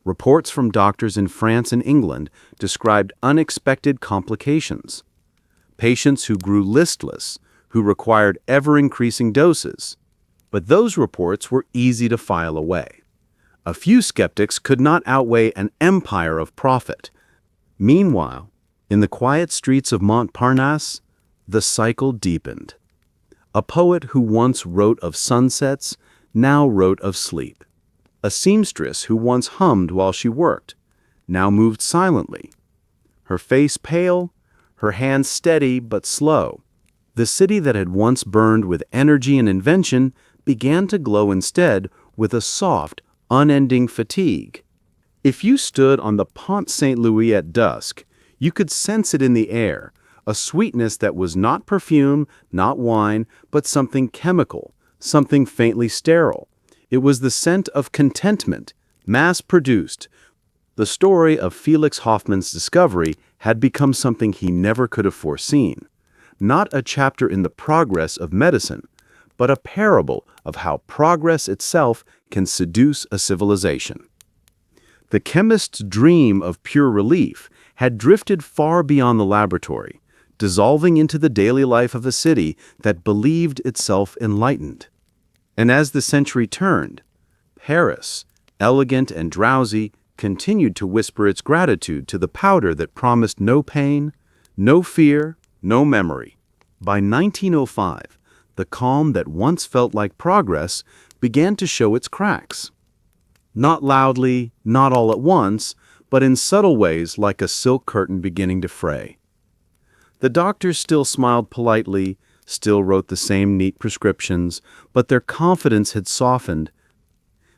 Reports from doctors in France and England described unexpected complications. Patients who grew listless, who required ever-increasing doses. But those reports were easy to file away. A few skeptics could not outweigh an empire of profit. Meanwhile, in the quiet streets of Montparnasse, the cycle deepened. A poet who once wrote of sunsets now wrote of sleep. A seamstress who once hummed while she worked now moved silently. Her face pale, her hands steady but slow. The city that had once burned with energy and invention began to glow instead with a soft, unending fatigue. If you stood on the Pont Saint-Louis at dusk, you could sense it in the air, a sweetness that was not perfume, not wine, but something chemical, something faintly sterile. It was the scent of contentment, mass-produced. The story of Felix Hoffmann's discovery had become something he never could have foreseen. Not a chapter in the progress of medicine, but a parable of how progress itself can seduce a civilization. The chemist's dream of pure relief had drifted far beyond the laboratory, dissolving into the daily life of a city that believed itself enlightened. And as the century turned, Paris, elegant and drowsy, continued to whisper its gratitude to the powder that promised no pain, no fear, no memory. By 1905, the calm that once felt like progress began to show its cracks. Not loudly, not all at once, but in subtle ways like a silk curtain beginning to fray. The doctors still smiled politely, still wrote the same neat prescriptions, but their confidence had softened.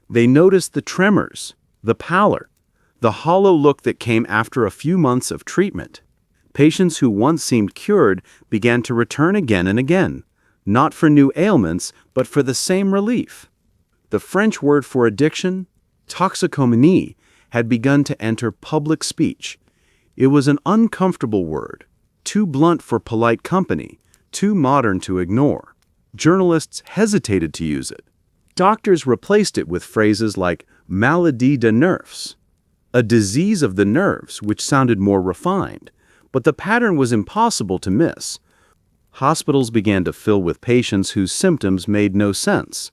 They noticed the tremors, the pallor, the hollow look that came after a few months of treatment. Patients who once seemed cured began to return again and again, not for new ailments, but for the same relief. The French word for addiction, toxicomanie, had begun to enter public speech. It was an uncomfortable word, too blunt for polite company, too modern to ignore. Journalists hesitated to use it. Doctors replaced it with phrases like maladie des nerfs, a disease of the nerves, which sounded more refined. But the pattern was impossible to miss. Hospitals began to fill with patients whose symptoms made no sense.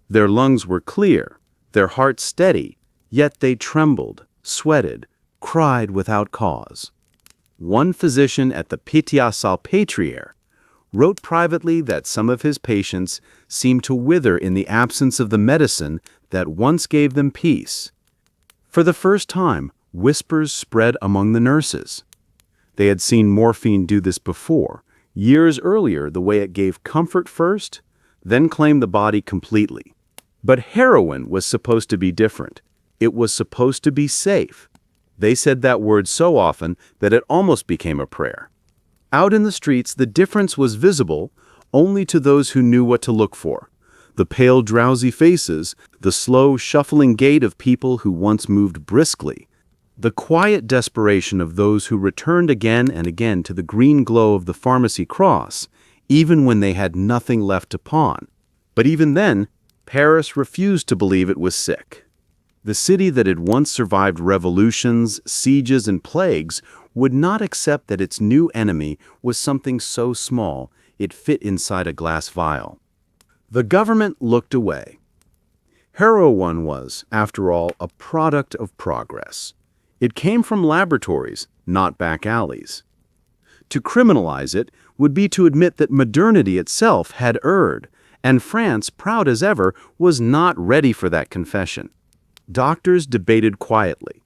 Their lungs were clear, their hearts steady, yet they trembled, sweated, cried without cause. One physician at the Pitié-Salpêtrière wrote privately that some of his patients seemed to wither in the absence of the medicine that once gave them peace. For the first time, whispers spread among the nurses. They had seen morphine do this before, years earlier, the way it gave comfort first, then claimed the body completely. But heroin was supposed to be different. It was supposed to be safe. They said that word so often that it almost became a prayer. Out in the streets, the difference was visible only to those who knew what to look for. The pale, drowsy faces, the slow, shuffling gait of people who once moved briskly, the quiet desperation of those who returned again and again to the green glow of the pharmacy cross, even when they had nothing left to pawn. But even then, Paris refused to believe it was sick. The city that had once survived revolutions, sieges, and plagues would not accept that its new enemy was something so small it fit inside a glass vial. The government looked away. Heroin was, after all, a product of progress. It came from laboratories, not back alleys. To criminalize it would be to admit that modernity itself had erred, and France, proud as ever, was not ready for that confession. Doctors debated quietly.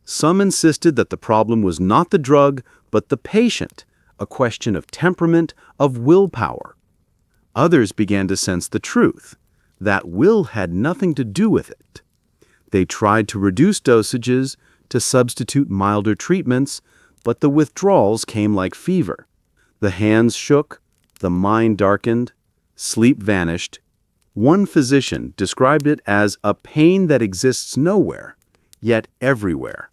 Some insisted that the problem was not the drug, but the patient, a question of temperament, of willpower. Others began to sense the truth. That will had nothing to do with it. They tried to reduce dosages, to substitute milder treatments, but the withdrawals came like fever. The hands shook, the mind darkened, sleep vanished. One physician described it as a pain that exists nowhere, yet everywhere.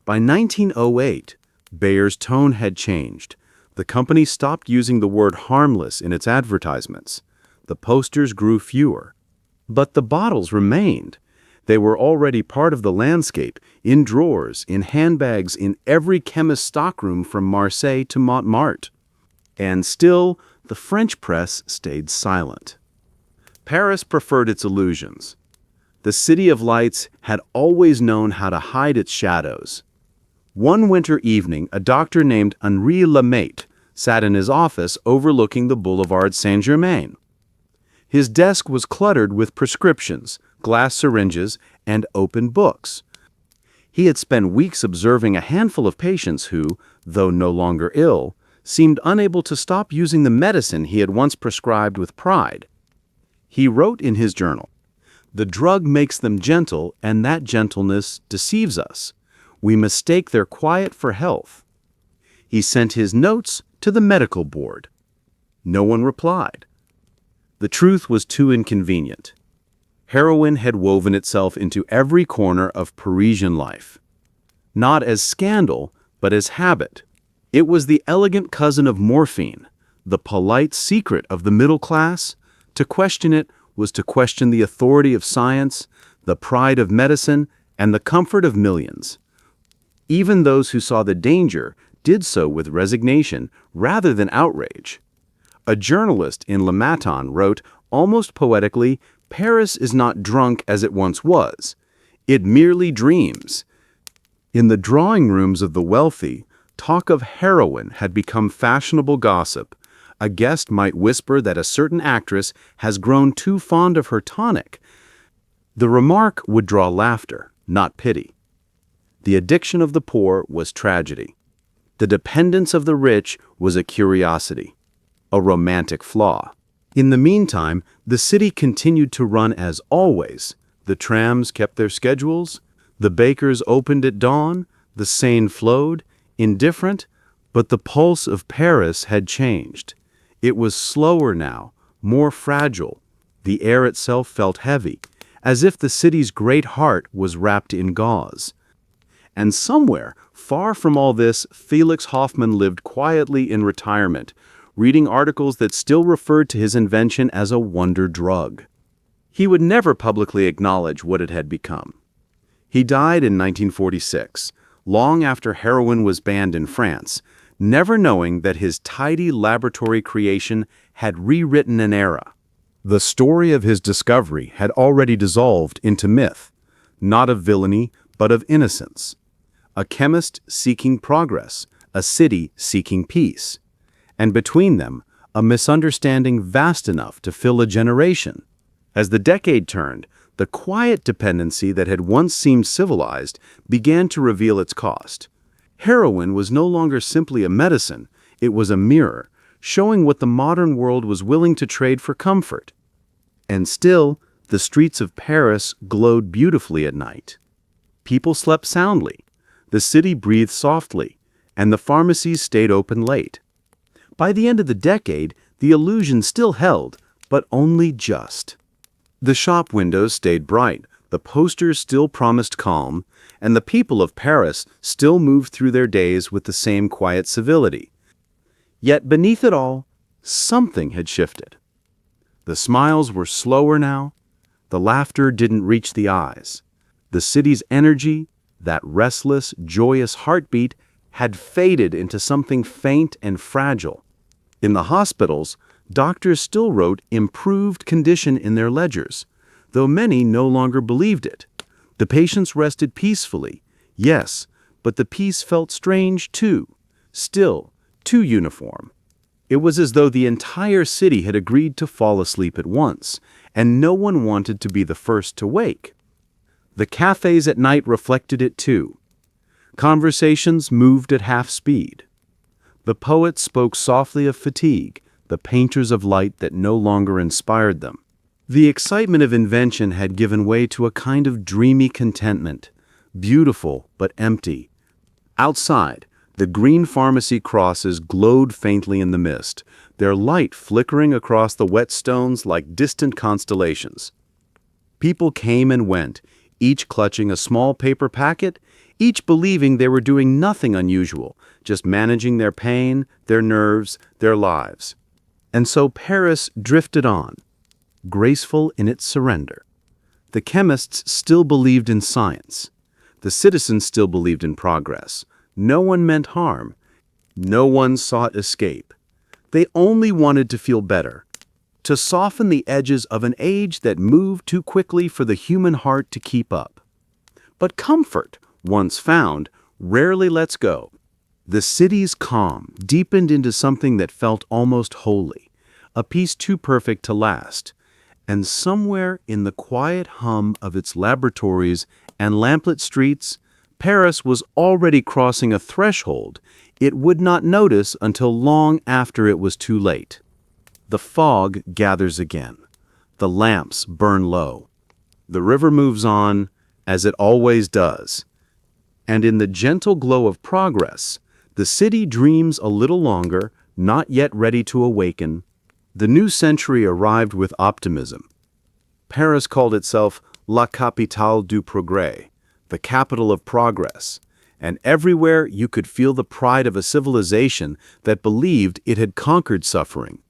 By 1908, Bayer's tone had changed. The company stopped using the word harmless in its advertisements. The posters grew fewer. But the bottles remained. They were already part of the landscape, in drawers, in handbags, in every chemist's stockroom from Marseille to Montmartre. And still, the French press stayed silent. Paris preferred its illusions. The City of Lights had always known how to hide its shadows. One winter evening, a doctor named Henri Lemaitre sat in his office overlooking the Boulevard Saint-Germain. His desk was cluttered with prescriptions, glass syringes, and open books. He had spent weeks observing a handful of patients who, though no longer ill, seemed unable to stop using the medicine he had once prescribed with pride. He wrote in his journal, "The drug makes them gentle, and that gentleness deceives us. We mistake their quiet for health." He sent his notes to the medical board. No one replied. The truth was too inconvenient. Heroin had woven itself into every corner of Parisian life. Not as scandal, but as habit. It was the elegant cousin of morphine, the polite secret of the middle class. To question it was to question the authority of science, the pride of medicine, and the comfort of millions. Even those who saw the danger did so with resignation rather than outrage. A journalist in Le Matin wrote, almost poetically, "Paris is not drunk as it once was. It merely dreams." In the drawing rooms of the wealthy, talk of heroin had become fashionable gossip. A guest might whisper that a certain actress has grown too fond of her tonic. The remark would draw laughter, not pity. The addiction of the poor was tragedy. The dependence of the rich was a curiosity, a romantic flaw. In the meantime, the city continued to run as always. The trams kept their schedules, the bakers opened at dawn, the Seine flowed, indifferent, but the pulse of Paris had changed. It was slower now, more fragile. The air itself felt heavy, as if the city's great heart was wrapped in gauze. And somewhere, far from all this, Felix Hoffmann lived quietly in retirement, reading articles that still referred to his invention as a wonder drug. He would never publicly acknowledge what it had become. He died in 1946, long after heroin was banned in France, never knowing that his tidy laboratory creation had rewritten an era. The story of his discovery had already dissolved into myth, not of villainy, but of innocence. a chemist seeking progress, a city seeking peace. And between them, a misunderstanding vast enough to fill a generation. As the decade turned, the quiet dependency that had once seemed civilized began to reveal its cost. Heroin was no longer simply a medicine, it was a mirror, showing what the modern world was willing to trade for comfort. And still, the streets of Paris glowed beautifully at night. People slept soundly, the city breathed softly, and the pharmacies stayed open late. By the end of the decade, the illusion still held, but only just. The shop windows stayed bright, the posters still promised calm, and the people of Paris still moved through their days with the same quiet civility. Yet beneath it all, something had shifted. The smiles were slower now, the laughter didn't reach the eyes. The city's energy, that restless, joyous heartbeat, had faded into something faint and fragile. In the hospitals, doctors still wrote improved condition in their ledgers, though many no longer believed it. The patients rested peacefully, yes, but the peace felt strange too, still, too uniform. It was as though the entire city had agreed to fall asleep at once, and no one wanted to be the first to wake. The cafes at night reflected it too. Conversations moved at half speed. The poets spoke softly of fatigue, the painters of light that no longer inspired them. The excitement of invention had given way to a kind of dreamy contentment, beautiful but empty. Outside, the green pharmacy crosses glowed faintly in the mist, their light flickering across the wet stones like distant constellations. People came and went, each clutching a small paper packet, each believing they were doing nothing unusual, just managing their pain, their nerves, their lives. And so Paris drifted on, graceful in its surrender. The chemists still believed in science. The citizens still believed in progress. No one meant harm. No one sought escape. They only wanted to feel better, to soften the edges of an age that moved too quickly for the human heart to keep up. But comfort, once found, rarely lets go. The city's calm deepened into something that felt almost holy, a peace too perfect to last. And somewhere in the quiet hum of its laboratories and lamplit streets, Paris was already crossing a threshold it would not notice until long after it was too late. The fog gathers again. The lamps burn low. The river moves on, as it always does. And in the gentle glow of progress, the city dreams a little longer, not yet ready to awaken. The new century arrived with optimism. Paris called itself La Capitale du Progrès, the capital of progress, and everywhere you could feel the pride of a civilization that believed it had conquered suffering.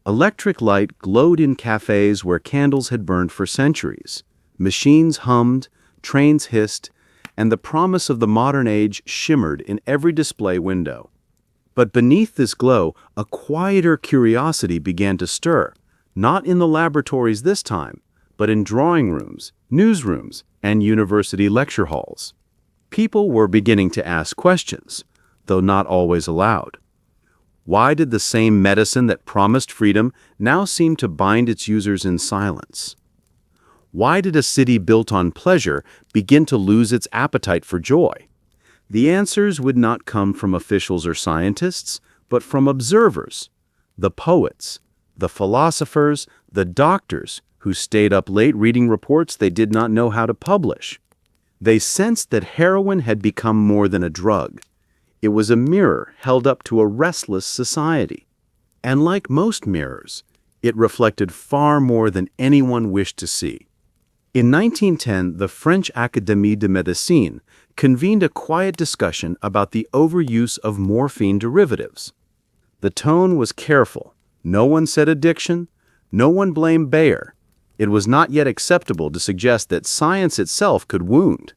Electric light glowed in cafes where candles had burned for centuries. Machines hummed, trains hissed, and the promise of the modern age shimmered in every display window. But beneath this glow, a quieter curiosity began to stir, not in the laboratories this time, but in drawing rooms, newsrooms, and university lecture halls. People were beginning to ask questions, though not always aloud. Why did the same medicine that promised freedom now seem to bind its users in silence? Why did a city built on pleasure begin to lose its appetite for joy? The answers would not come from officials or scientists, but from observers, the poets, the philosophers, the doctors who stayed up late reading reports they did not know how to publish. They sensed that heroin had become more than a drug. It was a mirror held up to a restless society. And like most mirrors, it reflected far more than anyone wished to see. In 1910, the French Académie de Médecine convened a quiet discussion about the overuse of morphine derivatives. The tone was careful. No one said addiction. No one blamed Bayer. It was not yet acceptable to suggest that science itself could wound.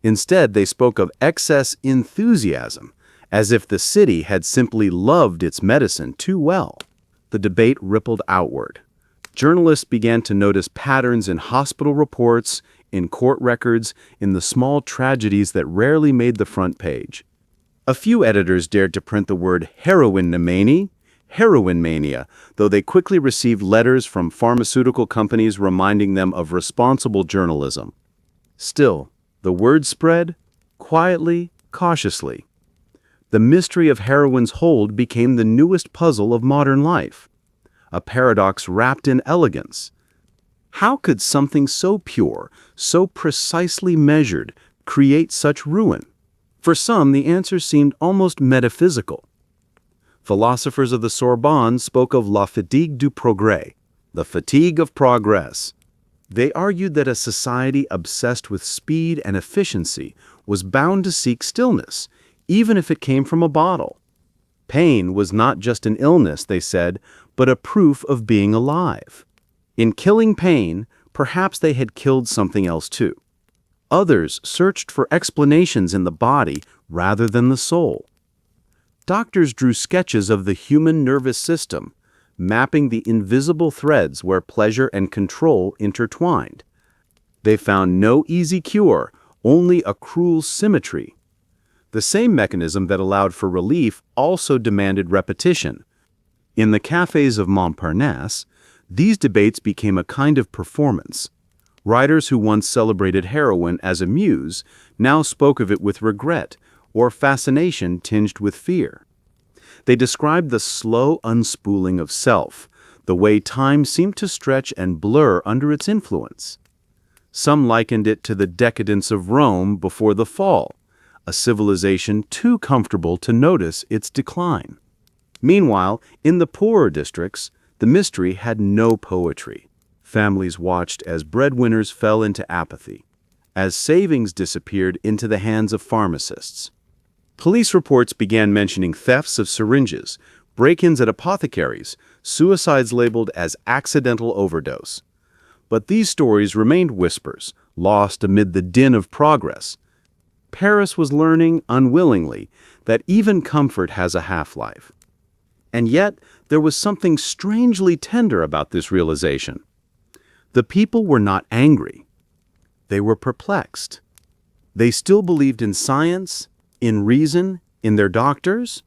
Instead, they spoke of excess enthusiasm, as if the city had simply loved its medicine too well. The debate rippled outward. Journalists began to notice patterns in hospital reports, in court records, in the small tragedies that rarely made the front page. A few editors dared to print the word heroin mania, though they quickly received letters from pharmaceutical companies reminding them of responsible journalism. Still, the word spread, quietly, cautiously. The mystery of heroin's hold became the newest puzzle of modern life, a paradox wrapped in elegance. How could something so pure, so precisely measured, create such ruin? For some, the answer seemed almost metaphysical. Philosophers of the Sorbonne spoke of la fatigue du progrès, the fatigue of progress. They argued that a society obsessed with speed and efficiency was bound to seek stillness, even if it came from a bottle. Pain was not just an illness, they said, but a proof of being alive. In killing pain, perhaps they had killed something else too. Others searched for explanations in the body rather than the soul. Doctors drew sketches of the human nervous system, mapping the invisible threads where pleasure and control intertwined. They found no easy cure, only a cruel symmetry. The same mechanism that allowed for relief also demanded repetition. In the cafes of Montparnasse, these debates became a kind of performance. Writers who once celebrated heroin as a muse now spoke of it with regret or fascination tinged with fear. They described the slow unspooling of self, the way time seemed to stretch and blur under its influence. Some likened it to the decadence of Rome before the fall, a civilization too comfortable to notice its decline. Meanwhile, in the poorer districts, the mystery had no poetry. Families watched as breadwinners fell into apathy, as savings disappeared into the hands of pharmacists. Police reports began mentioning thefts of syringes, break-ins at apothecaries, suicides labeled as accidental overdose. But these stories remained whispers, lost amid the din of progress. Paris was learning, unwillingly, that even comfort has a half-life. And yet, there was something strangely tender about this realization. The people were not angry. They were perplexed. They still believed in science, in reason, in their doctors.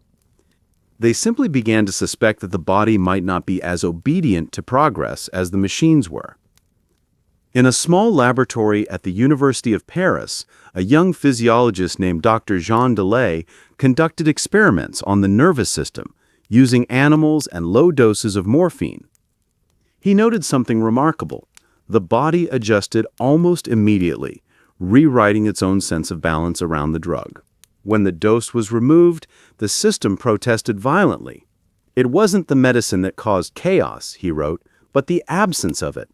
They simply began to suspect that the body might not be as obedient to progress as the machines were. In a small laboratory at the University of Paris, a young physiologist named Dr. Jean Delay conducted experiments on the nervous system using animals and low doses of morphine. He noted something remarkable. The body adjusted almost immediately, rewriting its own sense of balance around the drug. When the dose was removed, the system protested violently. It wasn't the medicine that caused chaos, he wrote, but the absence of it.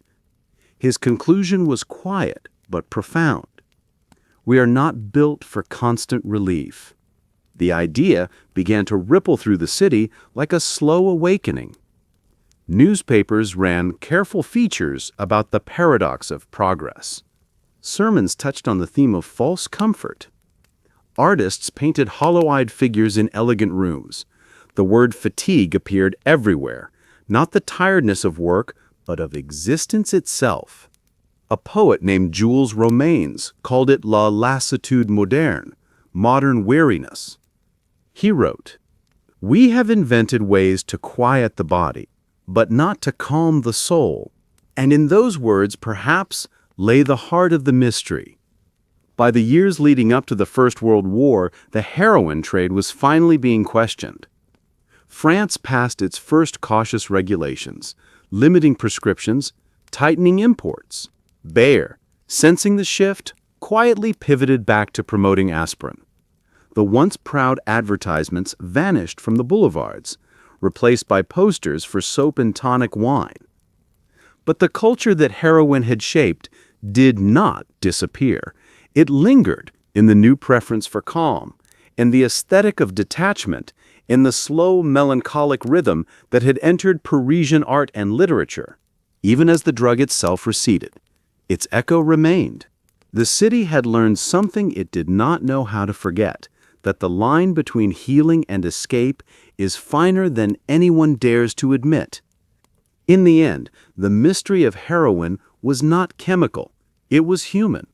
His conclusion was quiet but profound. We are not built for constant relief. The idea began to ripple through the city like a slow awakening. Newspapers ran careful features about the paradox of progress. Sermons touched on the theme of false comfort. Artists painted hollow-eyed figures in elegant rooms. The word fatigue appeared everywhere, not the tiredness of work, but of existence itself. A poet named Jules Romains called it la lassitude moderne, modern weariness. He wrote, "We have invented ways to quiet the body, but not to calm the soul." And in those words, perhaps, lay the heart of the mystery. By the years leading up to the First World War, the heroin trade was finally being questioned. France passed its first cautious regulations, limiting prescriptions, tightening imports. Bayer, sensing the shift, quietly pivoted back to promoting aspirin. The once proud advertisements vanished from the boulevards, replaced by posters for soap and tonic wine. But the culture that heroin had shaped did not disappear. It lingered in the new preference for calm, in the aesthetic of detachment, in the slow, melancholic rhythm that had entered Parisian art and literature. Even as the drug itself receded, its echo remained. The city had learned something it did not know how to forget, that the line between healing and escape is finer than anyone dares to admit. In the end, the mystery of heroin was not chemical, it was human.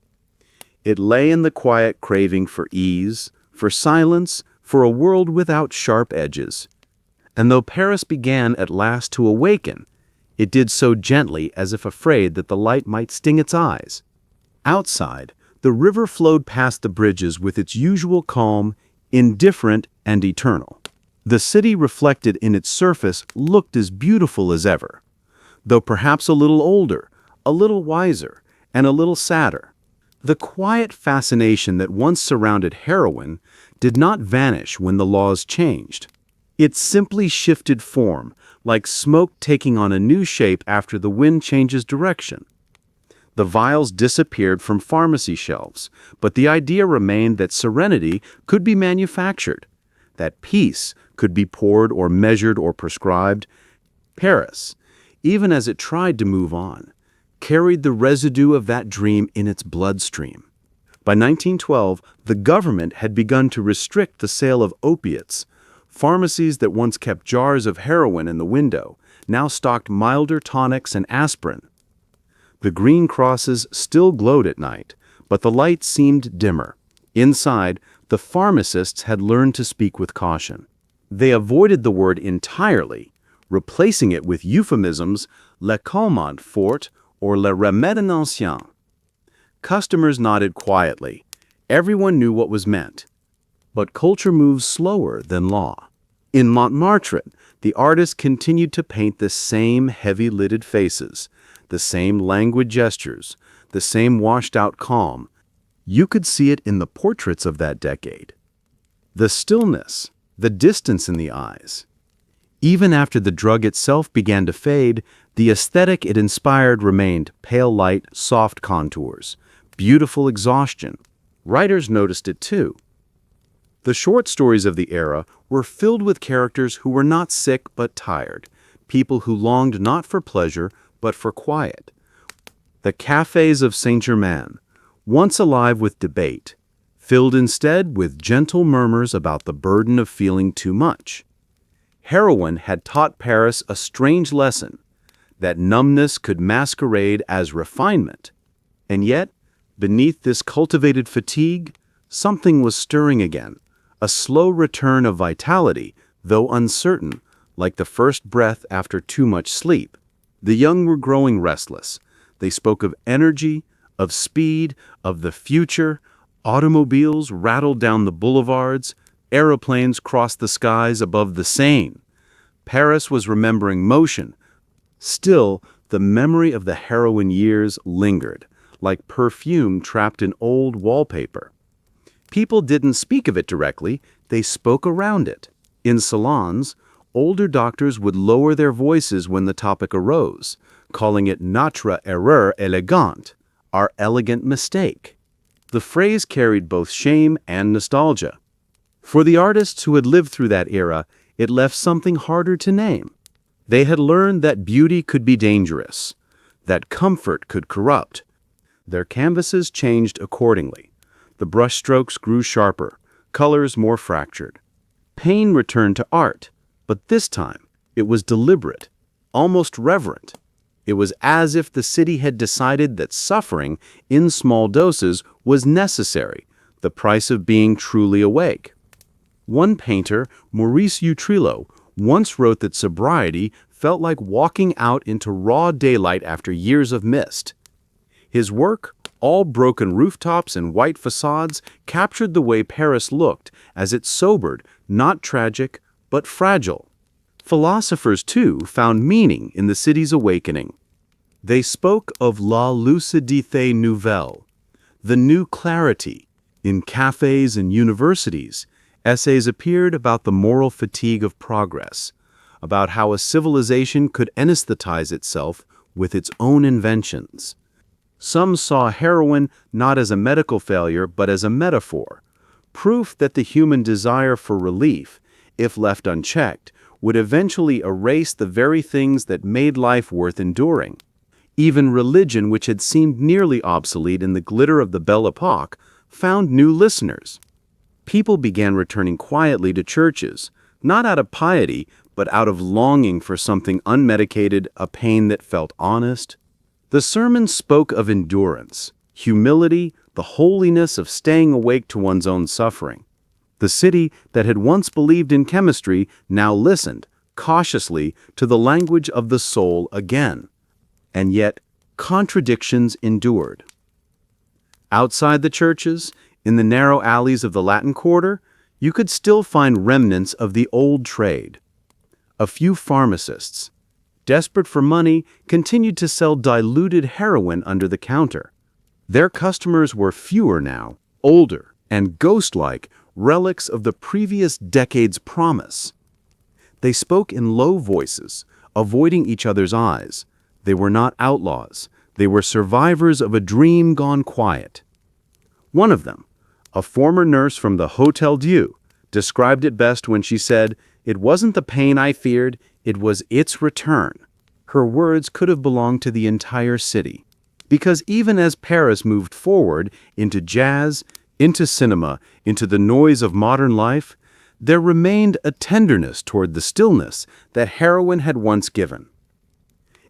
It lay in the quiet craving for ease, for silence, for a world without sharp edges. And though Paris began at last to awaken, it did so gently as if afraid that the light might sting its eyes. Outside, the river flowed past the bridges with its usual calm, indifferent and eternal. The city reflected in its surface looked as beautiful as ever, though perhaps a little older, a little wiser, and a little sadder. The quiet fascination that once surrounded heroin did not vanish when the laws changed. It simply shifted form, like smoke taking on a new shape after the wind changes direction. The vials disappeared from pharmacy shelves, but the idea remained that serenity could be manufactured, that peace could be poured or measured or prescribed. Paris, even as it tried to move on, carried the residue of that dream in its bloodstream. By 1912, the government had begun to restrict the sale of opiates. Pharmacies that once kept jars of heroin in the window now stocked milder tonics and aspirin. The green crosses still glowed at night, but the light seemed dimmer. Inside, the pharmacists had learned to speak with caution. They avoided the word entirely, replacing it with euphemisms le calmant fort or le remède ancien. Customers nodded quietly. Everyone knew what was meant. But culture moves slower than law. In Montmartre, the artists continued to paint the same heavy-lidded faces, the same languid gestures, the same washed-out calm. You could see it in the portraits of that decade. The stillness, the distance in the eyes. Even after the drug itself began to fade, the aesthetic it inspired remained pale light, soft contours, beautiful exhaustion. Writers noticed it too. The short stories of the era were filled with characters who were not sick but tired, people who longed not for pleasure but for quiet. The cafes of Saint-Germain, once alive with debate, filled instead with gentle murmurs about the burden of feeling too much. Heroin had taught Paris a strange lesson, that numbness could masquerade as refinement. And yet, beneath this cultivated fatigue, something was stirring again, a slow return of vitality, though uncertain, like the first breath after too much sleep. The young were growing restless. They spoke of energy, of speed, of the future. Automobiles rattled down the boulevards. Aeroplanes crossed the skies above the Seine. Paris was remembering motion. Still, the memory of the heroin years lingered, like perfume trapped in old wallpaper. People didn't speak of it directly, they spoke around it. In salons, older doctors would lower their voices when the topic arose, calling it notre erreur élégante, our elegant mistake. The phrase carried both shame and nostalgia. For the artists who had lived through that era, it left something harder to name. They had learned that beauty could be dangerous, that comfort could corrupt. Their canvases changed accordingly. The brushstrokes grew sharper, colors more fractured. Pain returned to art, but this time it was deliberate, almost reverent. It was as if the city had decided that suffering in small doses was necessary, the price of being truly awake. One painter, Maurice Utrillo, once wrote that sobriety felt like walking out into raw daylight after years of mist. His work, all broken rooftops and white facades, captured the way Paris looked as it sobered, not tragic, but fragile. Philosophers, too, found meaning in the city's awakening. They spoke of la lucidité nouvelle, the new clarity. In cafes and universities, essays appeared about the moral fatigue of progress, about how a civilization could anesthetize itself with its own inventions. Some saw heroin not as a medical failure but as a metaphor, proof that the human desire for relief, if left unchecked, would eventually erase the very things that made life worth enduring. Even religion, which had seemed nearly obsolete in the glitter of the Belle Époque, found new listeners. People began returning quietly to churches, not out of piety, but out of longing for something unmedicated, a pain that felt honest. The sermon spoke of endurance, humility, the holiness of staying awake to one's own suffering. The city that had once believed in chemistry now listened, cautiously, to the language of the soul again. And yet, contradictions endured. Outside the churches, in the narrow alleys of the Latin Quarter, you could still find remnants of the old trade. A few pharmacists, desperate for money, continued to sell diluted heroin under the counter. Their customers were fewer now, older, and ghost-like, relics of the previous decade's promise. They spoke in low voices, avoiding each other's eyes. They were not outlaws. They were survivors of a dream gone quiet. One of them, a former nurse from the Hotel Dieu, described it best when she said, "It wasn't the pain I feared, it was its return." Her words could have belonged to the entire city. Because even as Paris moved forward into jazz, into cinema, into the noise of modern life, there remained a tenderness toward the stillness that heroin had once given.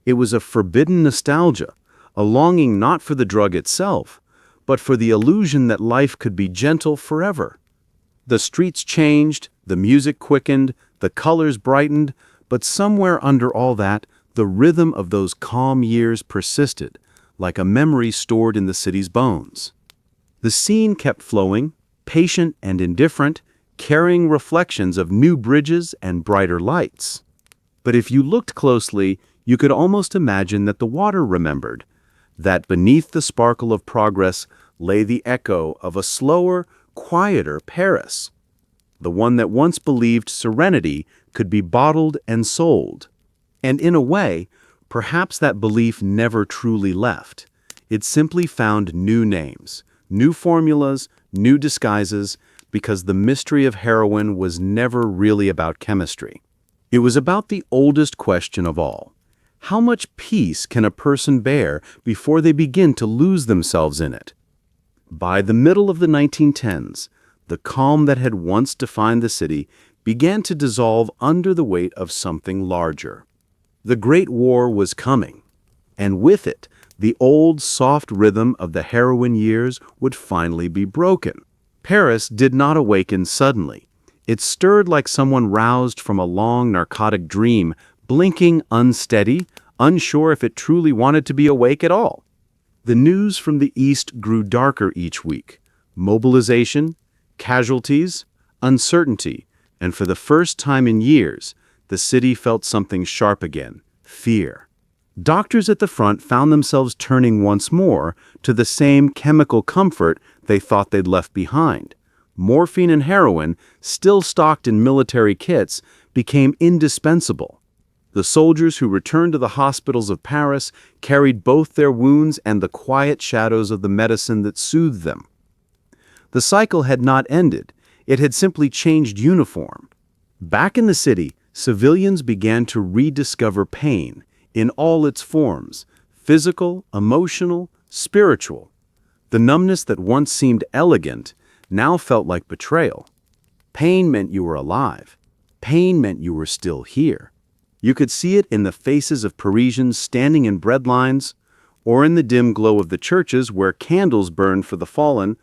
It was a forbidden nostalgia, a longing not for the drug itself, but for the illusion that life could be gentle forever. The streets changed, the music quickened, the colors brightened, but somewhere under all that, the rhythm of those calm years persisted, like a memory stored in the city's bones. The scene kept flowing, patient and indifferent, carrying reflections of new bridges and brighter lights. But if you looked closely, you could almost imagine that the water remembered, that beneath the sparkle of progress lay the echo of a slower, quieter Paris, the one that once believed serenity could be bottled and sold. And in a way, perhaps that belief never truly left. It simply found new names, new formulas, new disguises, because the mystery of heroin was never really about chemistry. It was about the oldest question of all. How much peace can a person bear before they begin to lose themselves in it? By the middle of the 1910s, the calm that had once defined the city began to dissolve under the weight of something larger. The Great War was coming, and with it, the old, soft rhythm of the heroin years would finally be broken. Paris did not awaken suddenly. It stirred like someone roused from a long narcotic dream, blinking unsteady, unsure if it truly wanted to be awake at all. The news from the East grew darker each week. Mobilization, casualties, uncertainty, and for the first time in years, the city felt something sharp again: fear. Doctors at the front found themselves turning once more to the same chemical comfort they thought they'd left behind. Morphine and heroin, still stocked in military kits, became indispensable. The soldiers who returned to the hospitals of Paris carried both their wounds and the quiet shadows of the medicine that soothed them. The cycle had not ended. It had simply changed uniform. Back in the city, civilians began to rediscover pain in all its forms: physical, emotional, spiritual. The numbness that once seemed elegant now felt like betrayal. Pain meant you were alive. Pain meant you were still here. You could see it in the faces of Parisians standing in bread lines, or in the dim glow of the churches where candles burned for the fallen.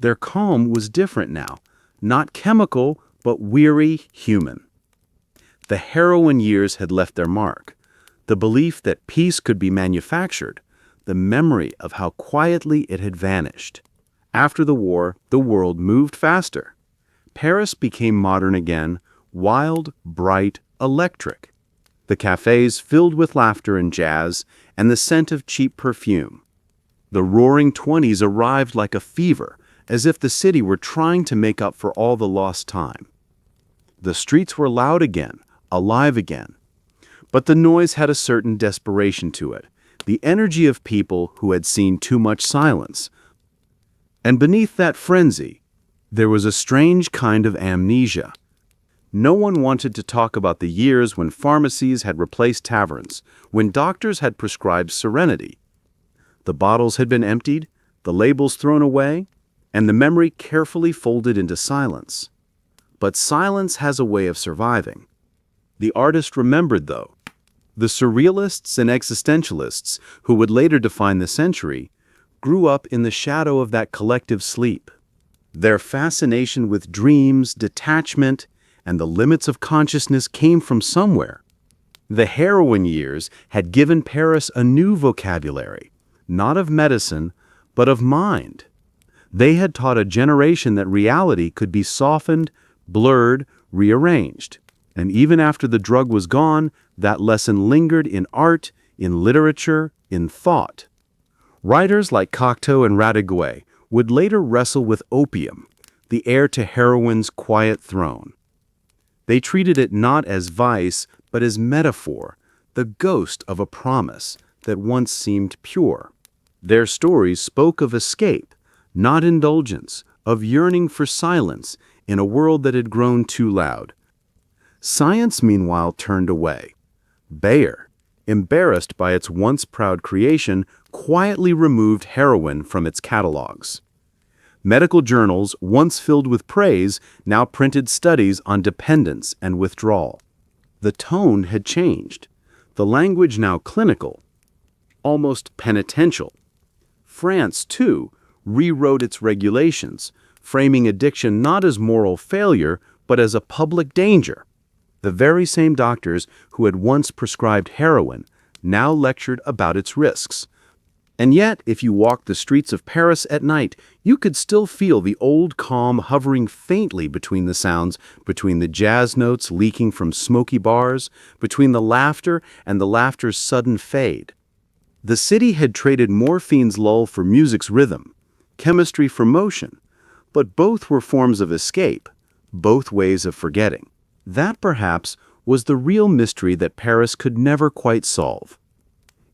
Their calm was different now, not chemical, but weary, human. The heroin years had left their mark. The belief that peace could be manufactured, the memory of how quietly it had vanished. After the war, the world moved faster. Paris became modern again, wild, bright, electric. The cafes filled with laughter and jazz, and the scent of cheap perfume. The roaring 20s arrived like a fever, as if the city were trying to make up for all the lost time. The streets were loud again, alive again. But the noise had a certain desperation to it, the energy of people who had seen too much silence. And beneath that frenzy, there was a strange kind of amnesia. No one wanted to talk about the years when pharmacies had replaced taverns, when doctors had prescribed serenity. The bottles had been emptied, the labels thrown away, and the memory carefully folded into silence. But silence has a way of surviving. The artist remembered, though. The surrealists and existentialists, who would later define the century, grew up in the shadow of that collective sleep. Their fascination with dreams, detachment, and the limits of consciousness came from somewhere. The Heroin years had given Paris a new vocabulary, not of medicine, but of mind. They had taught a generation that reality could be softened, blurred, rearranged. And even after the drug was gone, that lesson lingered in art, in literature, in thought. Writers like Cocteau and Radiguet would later wrestle with opium, the heir to heroin's quiet throne. They treated it not as vice, but as metaphor, the ghost of a promise that once seemed pure. Their stories spoke of escape, not indulgence, of yearning for silence in a world that had grown too loud. Science, meanwhile, turned away. Bayer, embarrassed by its once proud creation, quietly removed heroin from its catalogs. Medical journals, once filled with praise, now printed studies on dependence and withdrawal. The tone had changed, the language now clinical, almost penitential. France, too, rewrote its regulations, framing addiction not as moral failure, but as a public danger. The very same doctors who had once prescribed heroin now lectured about its risks. And yet, if you walked the streets of Paris at night, you could still feel the old calm hovering faintly between the sounds, between the jazz notes leaking from smoky bars, between the laughter and the laughter's sudden fade. The city had traded morphine's lull for music's rhythm, chemistry for motion, but both were forms of escape, both ways of forgetting. That, perhaps, was the real mystery that Paris could never quite solve.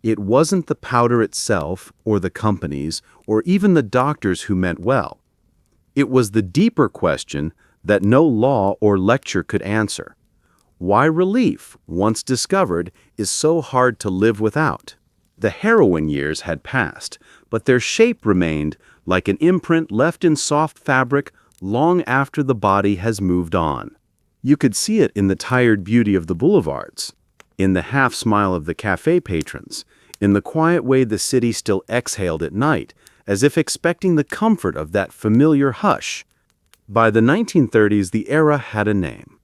It wasn't the powder itself, or the companies, or even the doctors who meant well. It was the deeper question that no law or lecture could answer. Why relief, once discovered, is so hard to live without. The heroin years had passed, but their shape remained like an imprint left in soft fabric long after the body has moved on. You could see it in the tired beauty of the boulevards, in the half-smile of the cafe patrons, in the quiet way the city still exhaled at night, as if expecting the comfort of that familiar hush. By the 1930s, the era had a name.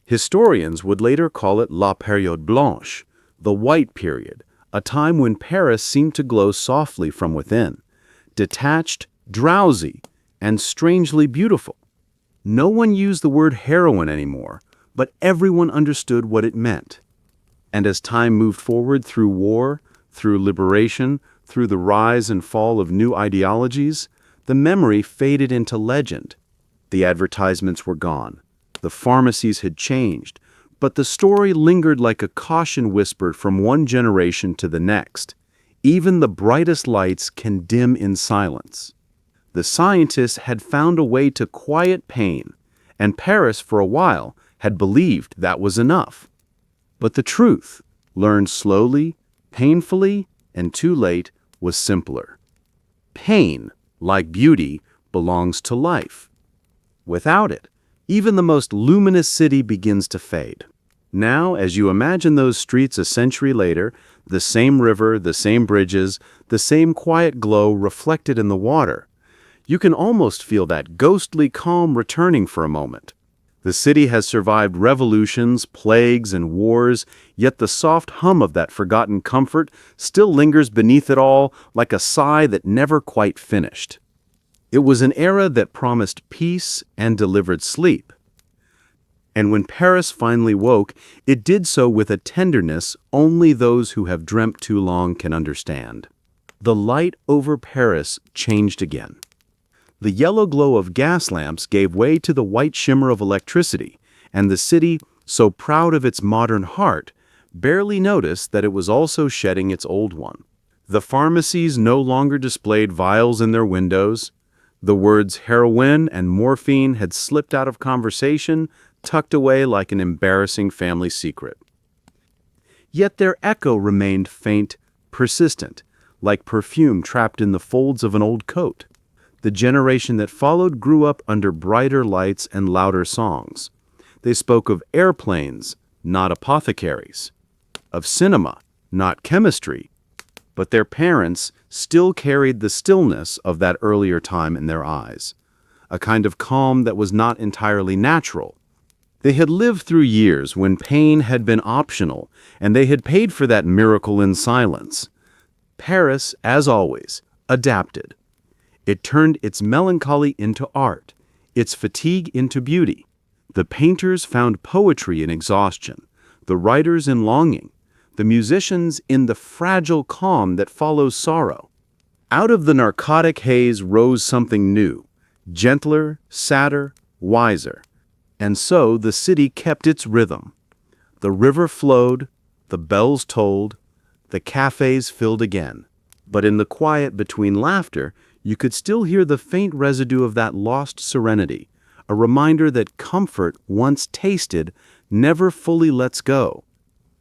Historians would later call it La Période Blanche, the white period, a time when Paris seemed to glow softly from within, detached, drowsy, and strangely beautiful. No one used the word heroin anymore, but everyone understood what it meant. And as time moved forward through war, through liberation, through the rise and fall of new ideologies, the memory faded into legend. The advertisements were gone. The pharmacies had changed, but the story lingered like a caution whispered from one generation to the next. Even the brightest lights can dim in silence. The scientists had found a way to quiet pain, and Paris, for a while, had believed that was enough. But the truth, learned slowly, painfully, and too late, was simpler. Pain, like beauty, belongs to life. Without it, even the most luminous city begins to fade. Now, as you imagine those streets a century later, the same river, the same bridges, the same quiet glow reflected in the water, you can almost feel that ghostly calm returning for a moment. The city has survived revolutions, plagues, and wars, yet the soft hum of that forgotten comfort still lingers beneath it all like a sigh that never quite finished. It was an era that promised peace and delivered sleep. And when Paris finally woke, it did so with a tenderness only those who have dreamt too long can understand. The light over Paris changed again. The yellow glow of gas lamps gave way to the white shimmer of electricity, and the city, so proud of its modern heart, barely noticed that it was also shedding its old one. The pharmacies no longer displayed vials in their windows. The words heroin and morphine had slipped out of conversation, tucked away like an embarrassing family secret. Yet their echo remained faint, persistent, like perfume trapped in the folds of an old coat. The generation that followed grew up under brighter lights and louder songs. They spoke of airplanes, not apothecaries, of cinema, not chemistry, but their parents still carried the stillness of that earlier time in their eyes, a kind of calm that was not entirely natural. They had lived through years when pain had been optional, and they had paid for that miracle in silence. Paris, as always, adapted. It turned its melancholy into art, its fatigue into beauty. The painters found poetry in exhaustion, the writers in longing, the musicians in the fragile calm that follows sorrow. Out of the narcotic haze rose something new, gentler, sadder, wiser. And so the city kept its rhythm. The river flowed, the bells tolled, the cafes filled again. But in the quiet between laughter, you could still hear the faint residue of that lost serenity, a reminder that comfort, once tasted, never fully lets go.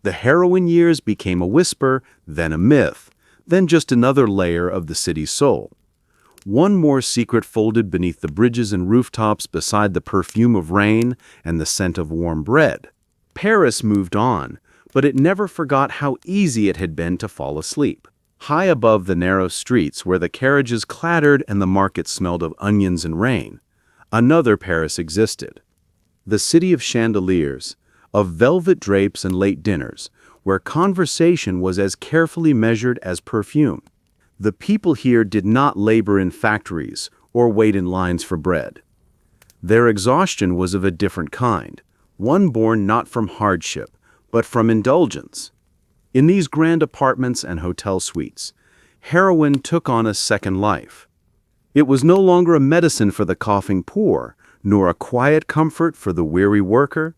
The heroin years became a whisper, then a myth, then just another layer of the city's soul. One more secret folded beneath the bridges and rooftops beside the perfume of rain and the scent of warm bread. Paris moved on, but it never forgot how easy it had been to fall asleep. High above the narrow streets where the carriages clattered and the market smelled of onions and rain, another Paris existed. The city of chandeliers, of velvet drapes and late dinners, where conversation was as carefully measured as perfume. The people here did not labor in factories or wait in lines for bread. Their exhaustion was of a different kind, one born not from hardship, but from indulgence. In these grand apartments and hotel suites, heroin took on a second life. It was no longer a medicine for the coughing poor, nor a quiet comfort for the weary worker.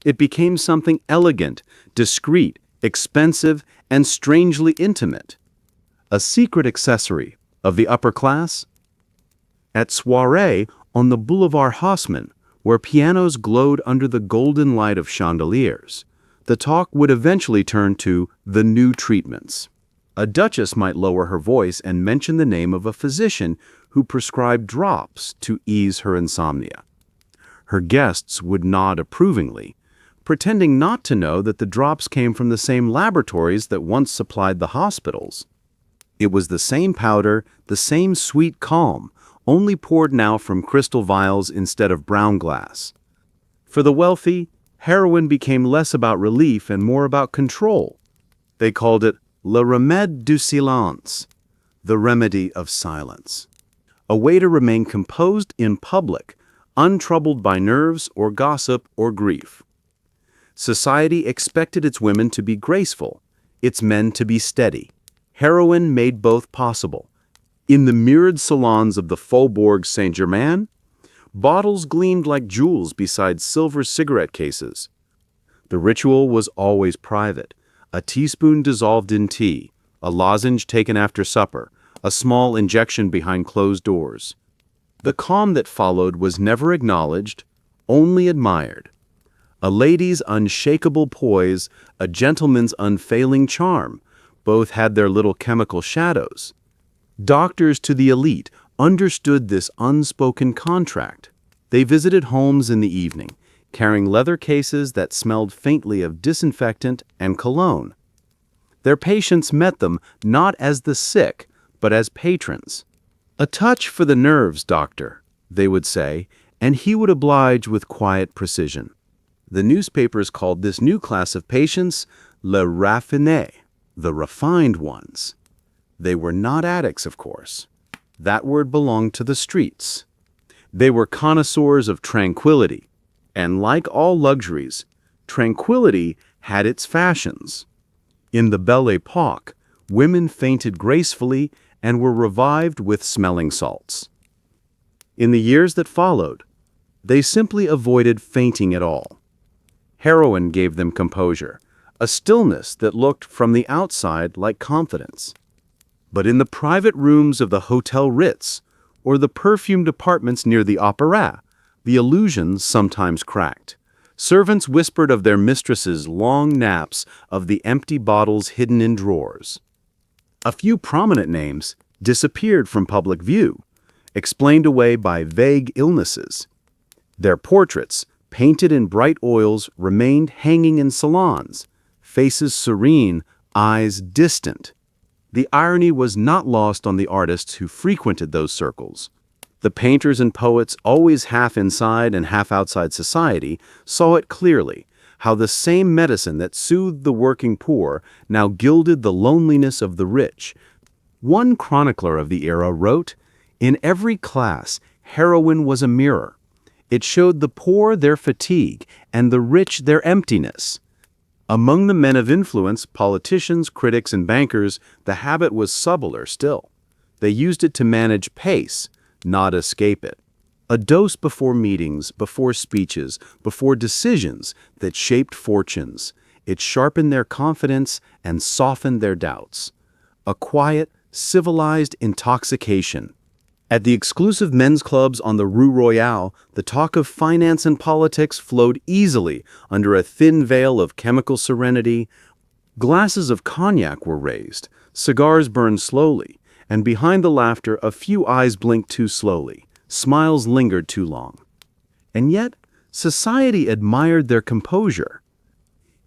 It became something elegant, discreet, expensive, and strangely intimate. A secret accessory of the upper class. At soirée on the Boulevard Haussmann, where pianos glowed under the golden light of chandeliers, the talk would eventually turn to the new treatments. A duchess might lower her voice and mention the name of a physician who prescribed drops to ease her insomnia. Her guests would nod approvingly, pretending not to know that the drops came from the same laboratories that once supplied the hospitals. It was the same powder, the same sweet calm, only poured now from crystal vials instead of brown glass. For the wealthy, heroin became less about relief and more about control. They called it le remède du silence, the remedy of silence. A way to remain composed in public, untroubled by nerves or gossip or grief. Society expected its women to be graceful, its men to be steady. Heroin made both possible. In the mirrored salons of the Faubourg Saint-Germain, bottles gleamed like jewels beside silver cigarette cases. The ritual was always private, a teaspoon dissolved in tea, a lozenge taken after supper, a small injection behind closed doors. The calm that followed was never acknowledged, only admired. A lady's unshakable poise, a gentleman's unfailing charm, both had their little chemical shadows. Doctors to the elite understood this unspoken contract. They visited homes in the evening, carrying leather cases that smelled faintly of disinfectant and cologne. Their patients met them not as the sick, but as patrons. "A touch for the nerves, doctor," they would say, and he would oblige with quiet precision. The newspapers called this new class of patients les raffinés, the refined ones. They were not addicts, of course. That word belonged to the streets. They were connoisseurs of tranquility, and like all luxuries, tranquility had its fashions. In the Belle Époque, women fainted gracefully and were revived with smelling salts. In the years that followed, they simply avoided fainting at all. Heroin gave them composure, a stillness that looked from the outside like confidence. But in the private rooms of the Hotel Ritz or the perfumed apartments near the Opera, the illusions sometimes cracked. Servants whispered of their mistresses' long naps, of the empty bottles hidden in drawers. A few prominent names disappeared from public view, explained away by vague illnesses. Their portraits, painted in bright oils, remained hanging in salons, faces serene, eyes distant. The irony was not lost on the artists who frequented those circles. The painters and poets, always half inside and half outside society, saw it clearly, how the same medicine that soothed the working poor now gilded the loneliness of the rich. One chronicler of the era wrote, "In every class, heroin was a mirror. It showed the poor their fatigue and the rich their emptiness." Among the men of influence, politicians, critics, and bankers, the habit was subtler still. They used it to manage pace, not escape it. A dose before meetings, before speeches, before decisions that shaped fortunes. It sharpened their confidence and softened their doubts. A quiet, civilized intoxication. At the exclusive men's clubs on the Rue Royale, the talk of finance and politics flowed easily under a thin veil of chemical serenity. Glasses of cognac were raised, cigars burned slowly, and behind the laughter a few eyes blinked too slowly. Smiles lingered too long. And yet, society admired their composure.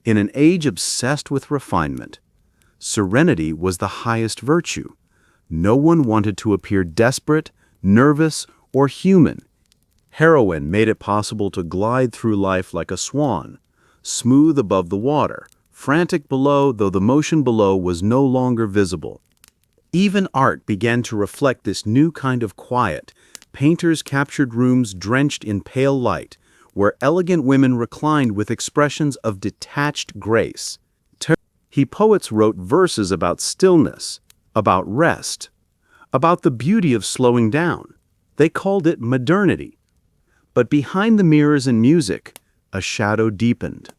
In an age obsessed with refinement, serenity was the highest virtue. No one wanted to appear desperate, nervous, or human. Heroin made it possible to glide through life like a swan, smooth above the water, frantic below, though the motion below was no longer visible. Even art began to reflect this new kind of quiet. Painters captured rooms drenched in pale light, where elegant women reclined with expressions of detached grace. Poets wrote verses about stillness, about rest, about the beauty of slowing down. They called it modernity. But behind the mirrors and music, a shadow deepened.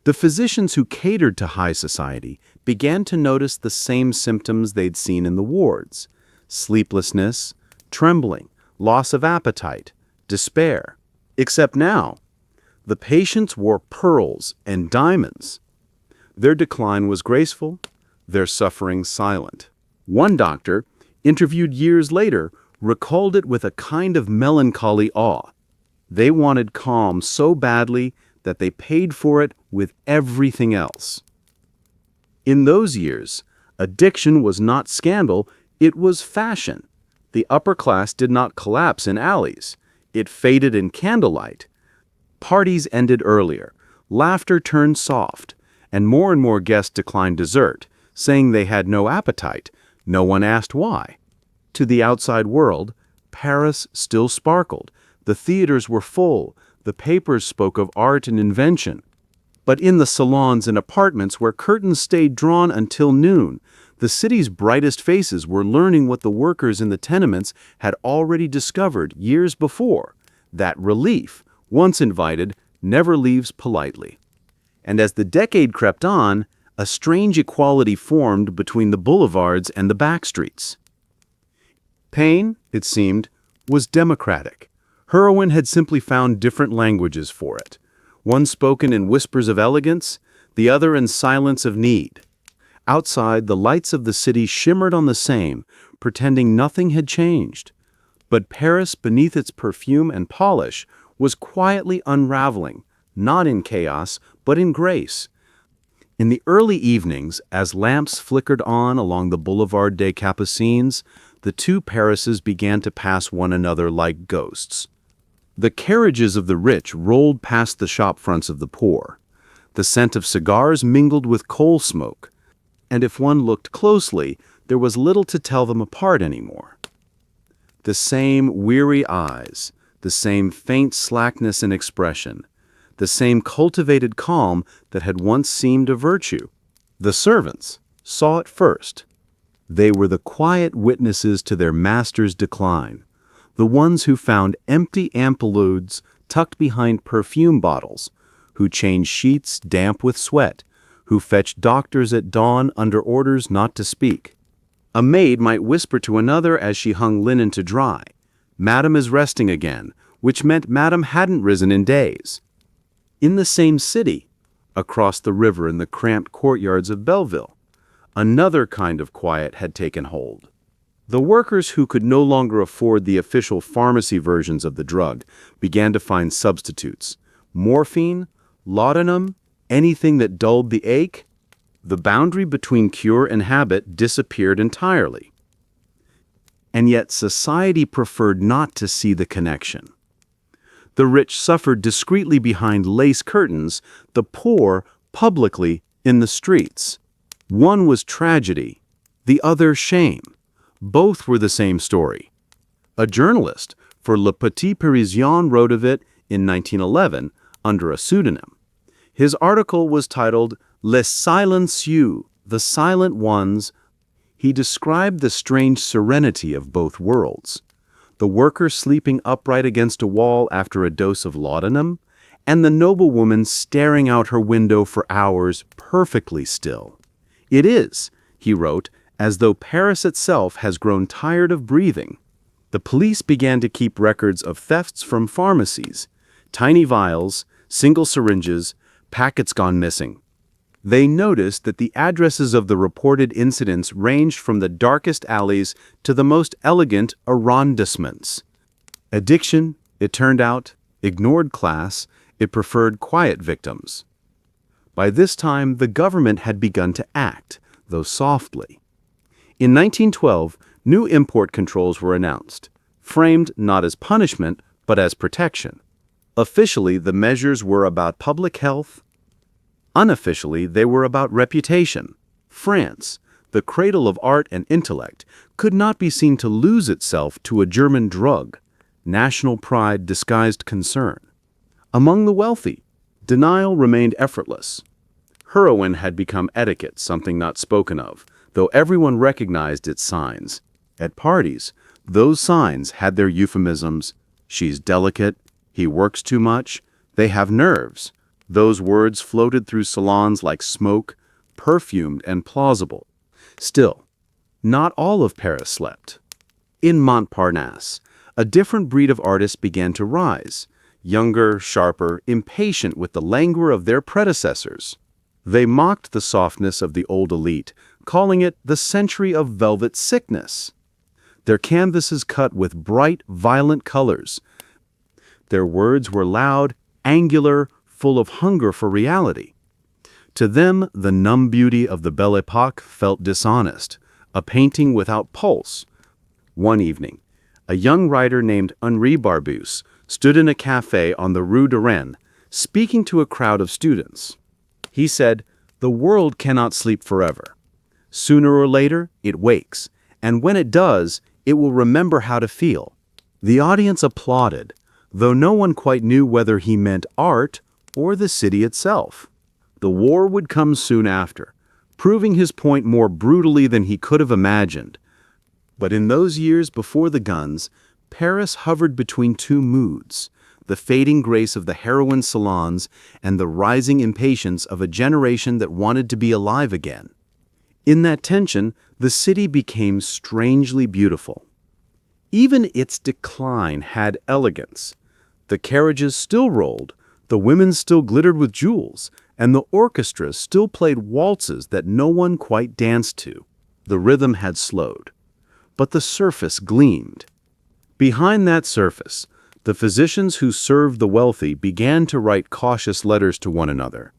The physicians who catered to high society began to notice the same symptoms they'd seen in the wards: sleeplessness, trembling, loss of appetite, despair. Except now, the patients wore pearls and diamonds. Their decline was graceful, their suffering silent. One doctor, interviewed years later, recalled it with a kind of melancholy awe. They wanted calm so badly that they paid for it with everything else. In those years, addiction was not scandal, it was fashion. The upper class did not collapse in alleys. It faded in candlelight. Parties ended earlier. Laughter turned soft. And more guests declined dessert, saying they had no appetite. No one asked why. To the outside world, Paris still sparkled. The theaters were full. The papers spoke of art and invention. But in the salons and apartments where curtains stayed drawn until noon, the city's brightest faces were learning what the workers in the tenements had already discovered years before, that relief, once invited, never leaves politely. And as the decade crept on, a strange equality formed between the boulevards and the back streets. Pain, it seemed, was democratic. Heroin had simply found different languages for it, one spoken in whispers of elegance, the other in silence of need. Outside, the lights of the city shimmered on the same, pretending nothing had changed. But Paris, beneath its perfume and polish, was quietly unraveling, not in chaos, but in grace. In the early evenings, as lamps flickered on along the Boulevard des Capucines, the two Parises began to pass one another like ghosts. The carriages of the rich rolled past the shop fronts of the poor. The scent of cigars mingled with coal smoke, and if one looked closely, there was little to tell them apart anymore. The same weary eyes, the same faint slackness in expression, the same cultivated calm that had once seemed a virtue. The servants saw it first. They were the quiet witnesses to their master's decline, the ones who found empty ampoules tucked behind perfume bottles, who changed sheets damp with sweat, who fetched doctors at dawn under orders not to speak. A maid might whisper to another as she hung linen to dry, "Madam is resting again," which meant Madam hadn't risen in days. In the same city, across the river in the cramped courtyards of Belleville, another kind of quiet had taken hold. The workers who could no longer afford the official pharmacy versions of the drug began to find substitutes, Morphine, laudanum, anything that dulled the ache? The boundary between cure and habit disappeared entirely. And yet society preferred not to see the connection. The rich suffered discreetly behind lace curtains, the poor publicly in the streets. One was tragedy, the other shame. Both were the same story. A journalist for Le Petit Parisien wrote of it in 1911 under a pseudonym. His article was titled Les Silencieux, the Silent Ones. He described the strange serenity of both worlds. The worker sleeping upright against a wall after a dose of laudanum, and the noblewoman staring out her window for hours perfectly still. It is, he wrote, as though Paris itself has grown tired of breathing. The police began to keep records of thefts from pharmacies, tiny vials, single syringes, packets gone missing. They noticed that the addresses of the reported incidents ranged from the darkest alleys to the most elegant arrondissements. Addiction, it turned out, ignored class, it preferred quiet victims. By this time, the government had begun to act, though softly. In 1912, new import controls were announced, framed not as punishment, but as protection. Officially, the measures were about public health. Unofficially, they were about reputation. France, the cradle of art and intellect, could not be seen to lose itself to a German drug. National pride disguised concern. Among the wealthy, denial remained effortless. Heroin had become etiquette, something not spoken of, though everyone recognized its signs. At parties, those signs had their euphemisms. She's delicate, he works too much, they have nerves. Those words floated through salons like smoke, perfumed and plausible. Still, not all of Paris slept. In Montparnasse, a different breed of artists began to rise, younger, sharper, impatient with the languor of their predecessors. They mocked the softness of the old elite, calling it the century of velvet sickness. Their canvases cut with bright, violent colors. Their words were loud, angular, full of hunger for reality. To them, the numb beauty of the Belle Époque felt dishonest, a painting without pulse. One evening, a young writer named Henri Barbusse stood in a café on the Rue de Rennes, speaking to a crowd of students. He said, "The world cannot sleep forever. Sooner or later, it wakes, and when it does, it will remember how to feel." The audience applauded, though no one quite knew whether he meant art or the city itself. The war would come soon after, proving his point more brutally than he could have imagined. But in those years before the guns, Paris hovered between two moods, the fading grace of the heroin salons and the rising impatience of a generation that wanted to be alive again. In that tension, the city became strangely beautiful. Even its decline had elegance. The carriages still rolled, the women still glittered with jewels, and the orchestra still played waltzes that no one quite danced to. The rhythm had slowed, but the surface gleamed. Behind that surface, the physicians who served the wealthy began to write cautious letters to one another.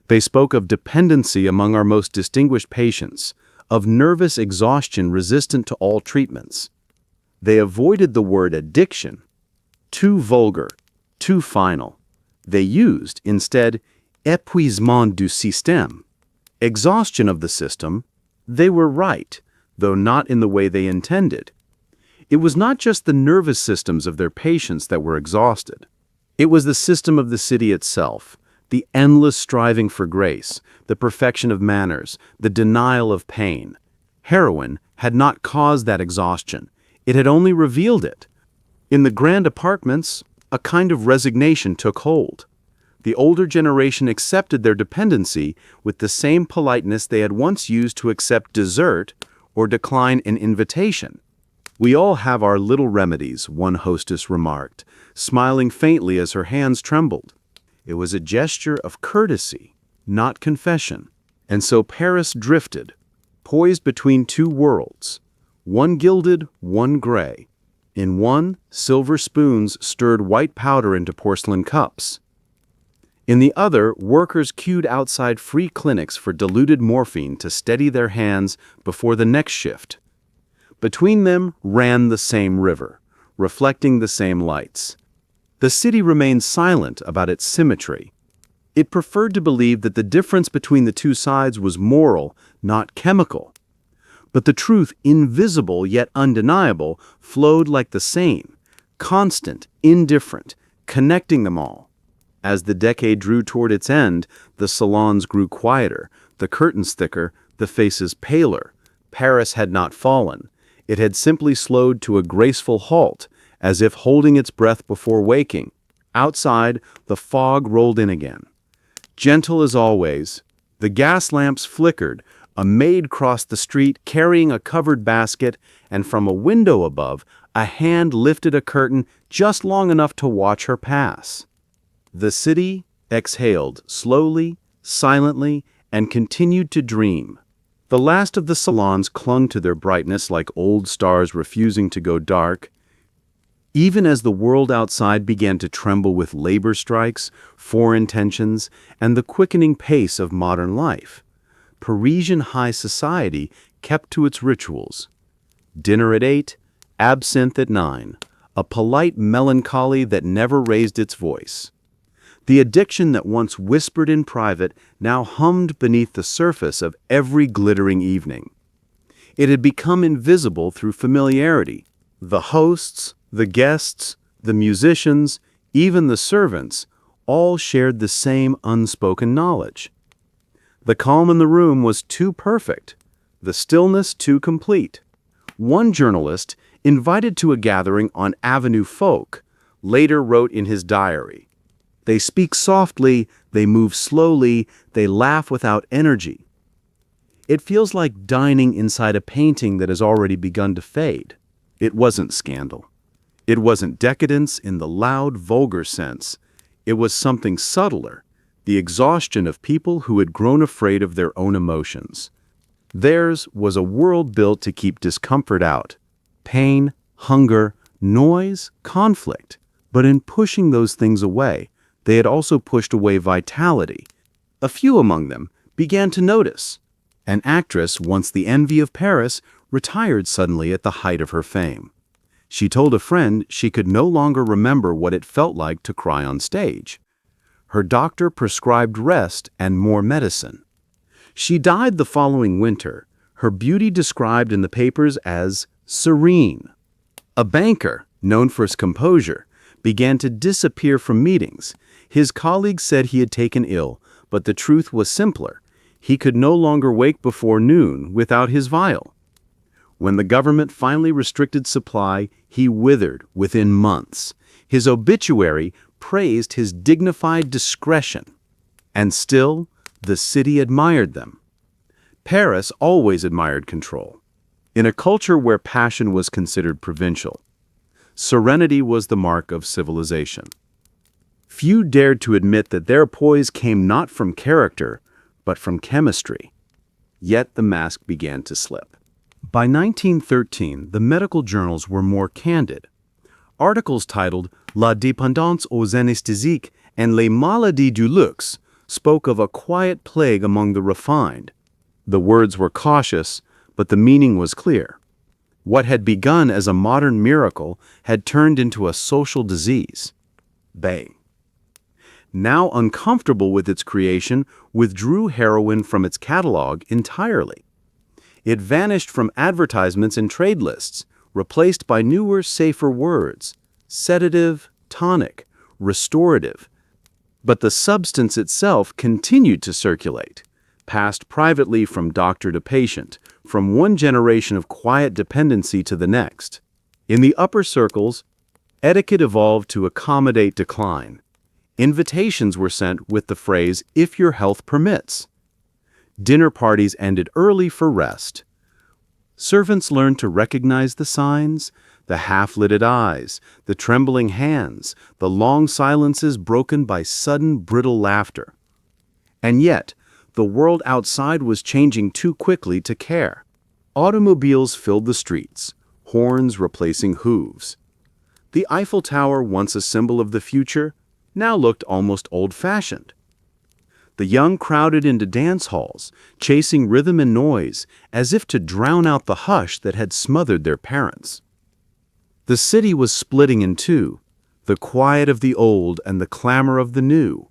They spoke of dependency among our most distinguished patients, of nervous exhaustion resistant to all treatments. They avoided the word addiction, too vulgar, too final. They used, instead, épuisement du système, exhaustion of the system. They were right, though not in the way they intended. It was not just the nervous systems of their patients that were exhausted. It was the system of the city itself, the endless striving for grace, the perfection of manners, the denial of pain. Heroin had not caused that exhaustion. It had only revealed it. In the grand apartments, a kind of resignation took hold. The older generation accepted their dependency with the same politeness they had once used to accept dessert or decline an invitation. "We all have our little remedies," one hostess remarked, smiling faintly as her hands trembled. It was a gesture of courtesy, not confession. And so Paris drifted, poised between two worlds, one gilded, one gray. In one, silver spoons stirred white powder into porcelain cups. In the other, workers queued outside free clinics for diluted morphine to steady their hands before the next shift. Between them ran the same river, reflecting the same lights. The city remained silent about its symmetry. It preferred to believe that the difference between the two sides was moral, not chemical. But the truth, invisible yet undeniable, flowed like the Seine, constant, indifferent, connecting them all. As the decade drew toward its end, the salons grew quieter, the curtains thicker, the faces paler. Paris had not fallen. It had simply slowed to a graceful halt, as if holding its breath before waking. Outside, the fog rolled in again. Gentle as always, the gas lamps flickered, a maid crossed the street carrying a covered basket, and from a window above, a hand lifted a curtain just long enough to watch her pass. The city exhaled slowly, silently, and continued to dream. The last of the salons clung to their brightness like old stars refusing to go dark. Even as the world outside began to tremble with labor strikes, foreign tensions, and the quickening pace of modern life, Parisian high society kept to its rituals. Dinner at 8, absinthe at 9, a polite melancholy that never raised its voice. The addiction that once whispered in private now hummed beneath the surface of every glittering evening. It had become invisible through familiarity. The hosts, the guests, the musicians, even the servants, all shared the same unspoken knowledge. The calm in the room was too perfect, the stillness too complete. One journalist, invited to a gathering on Avenue Foch, later wrote in his diary, "They speak softly, they move slowly, they laugh without energy. It feels like dining inside a painting that has already begun to fade." It wasn't scandal. It wasn't decadence in the loud, vulgar sense. It was something subtler, the exhaustion of people who had grown afraid of their own emotions. Theirs was a world built to keep discomfort out. Pain, hunger, noise, conflict. But in pushing those things away, they had also pushed away vitality. A few among them began to notice. An actress, once the envy of Paris, retired suddenly at the height of her fame. She told a friend she could no longer remember what it felt like to cry on stage. Her doctor prescribed rest and more medicine. She died the following winter, her beauty described in the papers as serene. A banker, known for his composure, began to disappear from meetings. His colleagues said he had taken ill, but the truth was simpler. He could no longer wake before noon without his vial. When the government finally restricted supply, he withered within months. His obituary praised his dignified discretion. And still, the city admired them. Paris always admired control. In a culture where passion was considered provincial, serenity was the mark of civilization. Few dared to admit that their poise came not from character, but from chemistry. Yet the mask began to slip. By 1913, the medical journals were more candid. Articles titled La dépendance aux anesthésiques and les maladies du luxe spoke of a quiet plague among the refined. The words were cautious, but the meaning was clear. What had begun as a modern miracle had turned into a social disease. Bang. Now uncomfortable with its creation, withdrew heroin from its catalog entirely. It vanished from advertisements and trade lists, replaced by newer, safer words: sedative, tonic, restorative. But the substance itself continued to circulate, passed privately from doctor to patient, from one generation of quiet dependency to the next. In the upper circles, etiquette evolved to accommodate decline. Invitations were sent with the phrase, "if your health permits." Dinner parties ended early for rest. Servants learned to recognize the signs, the half-lidded eyes, the trembling hands, the long silences broken by sudden, brittle laughter. And yet, the world outside was changing too quickly to care. Automobiles filled the streets, horns replacing hooves. The Eiffel Tower, once a symbol of the future, now looked almost old-fashioned. The young crowded into dance halls, chasing rhythm and noise, as if to drown out the hush that had smothered their parents. The city was splitting in two, the quiet of the old and the clamor of the new.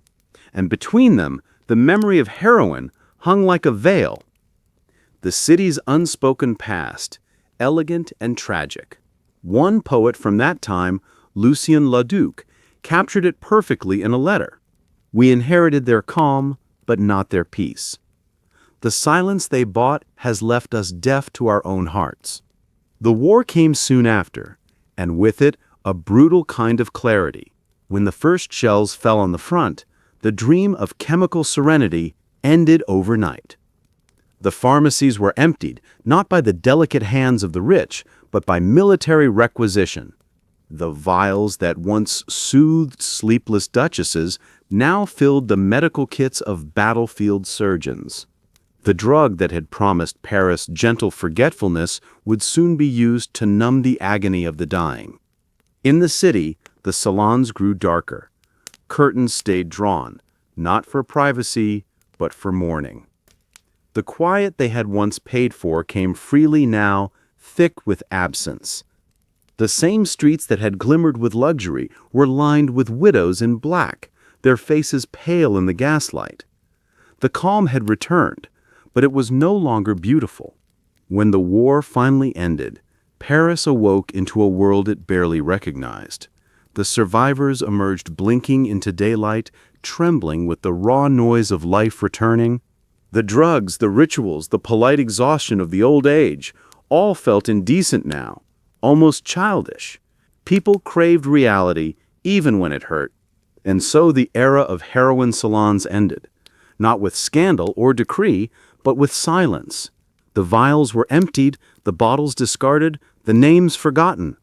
And between them, the memory of heroin hung like a veil. The city's unspoken past, elegant and tragic. One poet from that time, Lucien Leduc, captured it perfectly in a letter. We inherited their calm, but not their peace. The silence they bought has left us deaf to our own hearts. The war came soon after, and with it, a brutal kind of clarity. When the first shells fell on the front, the dream of chemical serenity ended overnight. The pharmacies were emptied, not by the delicate hands of the rich, but by military requisition. The vials that once soothed sleepless duchesses now filled the medical kits of battlefield surgeons. The drug that had promised Paris gentle forgetfulness would soon be used to numb the agony of the dying. In the city, the salons grew darker. Curtains stayed drawn, not for privacy, but for mourning. The quiet they had once paid for came freely now, thick with absence. The same streets that had glimmered with luxury were lined with widows in black, their faces pale in the gaslight. The calm had returned, but it was no longer beautiful. When the war finally ended, Paris awoke into a world it barely recognized. The survivors emerged blinking into daylight, trembling with the raw noise of life returning. The drugs, the rituals, the polite exhaustion of the old age, all felt indecent now, almost childish. People craved reality, even when it hurt. And so the era of heroin salons ended, not with scandal or decree, but with silence. The vials were emptied, the bottles discarded, the names forgotten.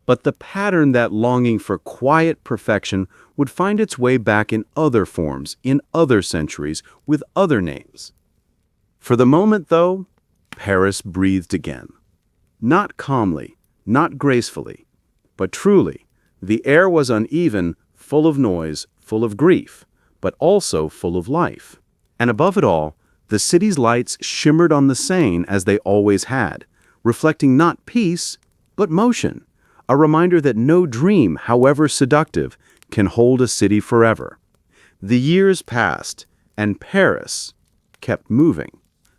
But the pattern, that longing for quiet perfection, would find its way back in other forms, in other centuries, with other names. For the moment, though, Paris breathed again. Not calmly, not gracefully, but truly. The air was uneven, full of noise, full of grief, but also full of life. And above it all, the city's lights shimmered on the Seine as they always had, reflecting not peace, but motion, a reminder that no dream, however seductive, can hold a city forever. The years passed, and Paris kept moving.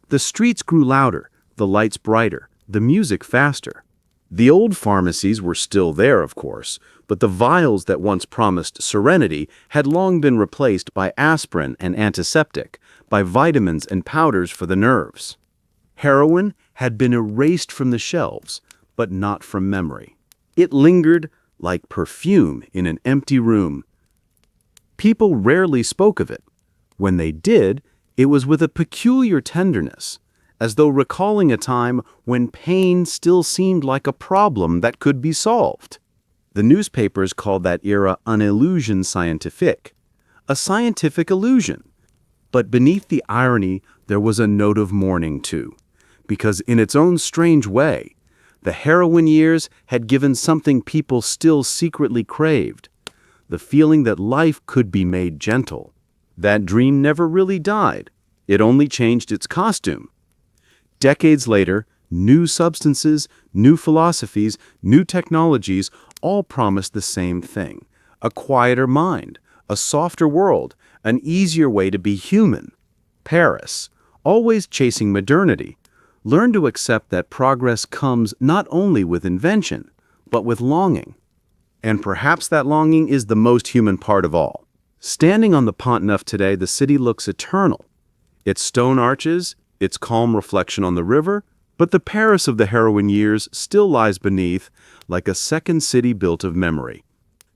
The streets grew louder, the lights brighter, the music faster. The old pharmacies were still there, of course, but the vials that once promised serenity had long been replaced by aspirin and antiseptic, by vitamins and powders for the nerves. Heroin had been erased from the shelves, but not from memory. It lingered like perfume in an empty room. People rarely spoke of it. When they did, it was with a peculiar tenderness, as though recalling a time when pain still seemed like a problem that could be solved. The newspapers called that era an illusion scientifique, a scientific illusion. But beneath the irony, there was a note of mourning, too, because in its own strange way, the heroin years had given something people still secretly craved, the feeling that life could be made gentle. That dream never really died. It only changed its costume. Decades later, new substances, new philosophies, new technologies all promised the same thing: a quieter mind, a softer world, an easier way to be human. Paris, always chasing modernity, learned to accept that progress comes not only with invention, but with longing. And perhaps that longing is the most human part of all. Standing on the Pont Neuf today, the city looks eternal. Its stone arches, its calm reflection on the river, but the Paris of the heroin years still lies beneath, like a second city built of memory.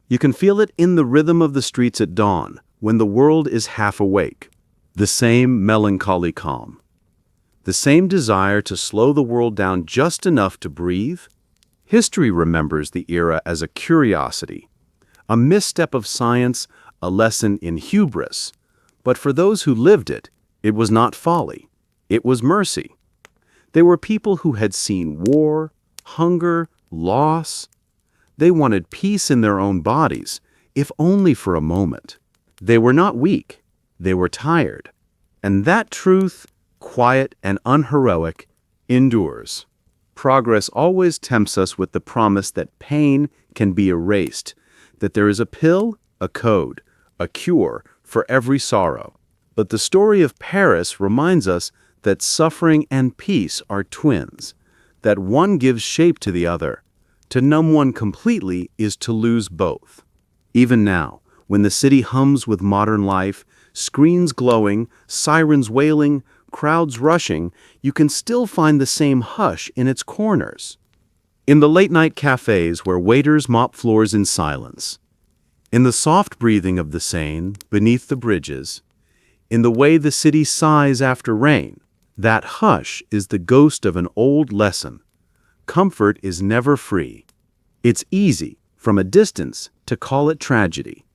You can feel it in the rhythm of the streets at dawn, when the world is half awake. The same melancholy calm. The same desire to slow the world down just enough to breathe. History remembers the era as a curiosity, a misstep of science, a lesson in hubris. But for those who lived it, it was not folly. It was mercy. They were people who had seen war, hunger, loss. They wanted peace in their own bodies, if only for a moment. They were not weak. They were tired. And that truth, quiet and unheroic, endures. Progress always tempts us with the promise that pain can be erased, that there is a pill, a code, a cure for every sorrow. But the story of Paris reminds us that suffering and peace are twins, that one gives shape to the other. To numb one completely is to lose both. Even now, when the city hums with modern life, screens glowing, sirens wailing, crowds rushing, you can still find the same hush in its corners. In the late-night cafes where waiters mop floors in silence, in the soft breathing of the Seine beneath the bridges, in the way the city sighs after rain, that hush is the ghost of an old lesson. Comfort is never free. It's easy, from a distance, to call it tragedy.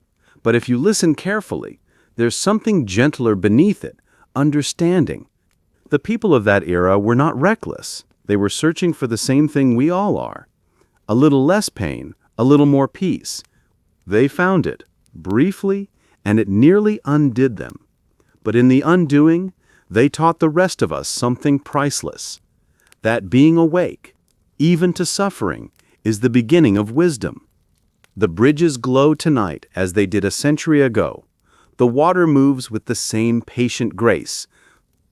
But if you listen carefully, there's something gentler beneath it, understanding. The people of that era were not reckless. They were searching for the same thing we all are. A little less pain, a little more peace. They found it, briefly, and it nearly undid them. But in the undoing, they taught the rest of us something priceless. That being awake, even to suffering, is the beginning of wisdom. The bridges glow tonight as they did a century ago. The water moves with the same patient grace.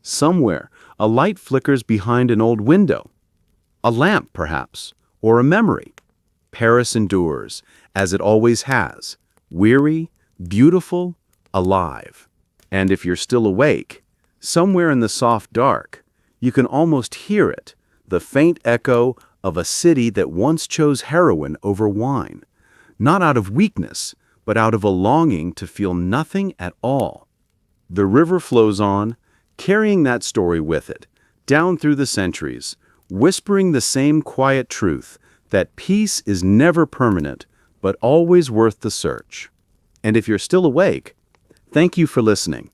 Somewhere, a light flickers behind an old window. A lamp, perhaps, or a memory. Paris endures, as it always has, weary, beautiful, alive. And if you're still awake, somewhere in the soft dark, you can almost hear it, the faint echo of a city that once chose heroin over wine, not out of weakness, but out of a longing to feel nothing at all. The river flows on, carrying that story with it, down through the centuries, whispering the same quiet truth that peace is never permanent, but always worth the search. And if you're still awake, thank you for listening.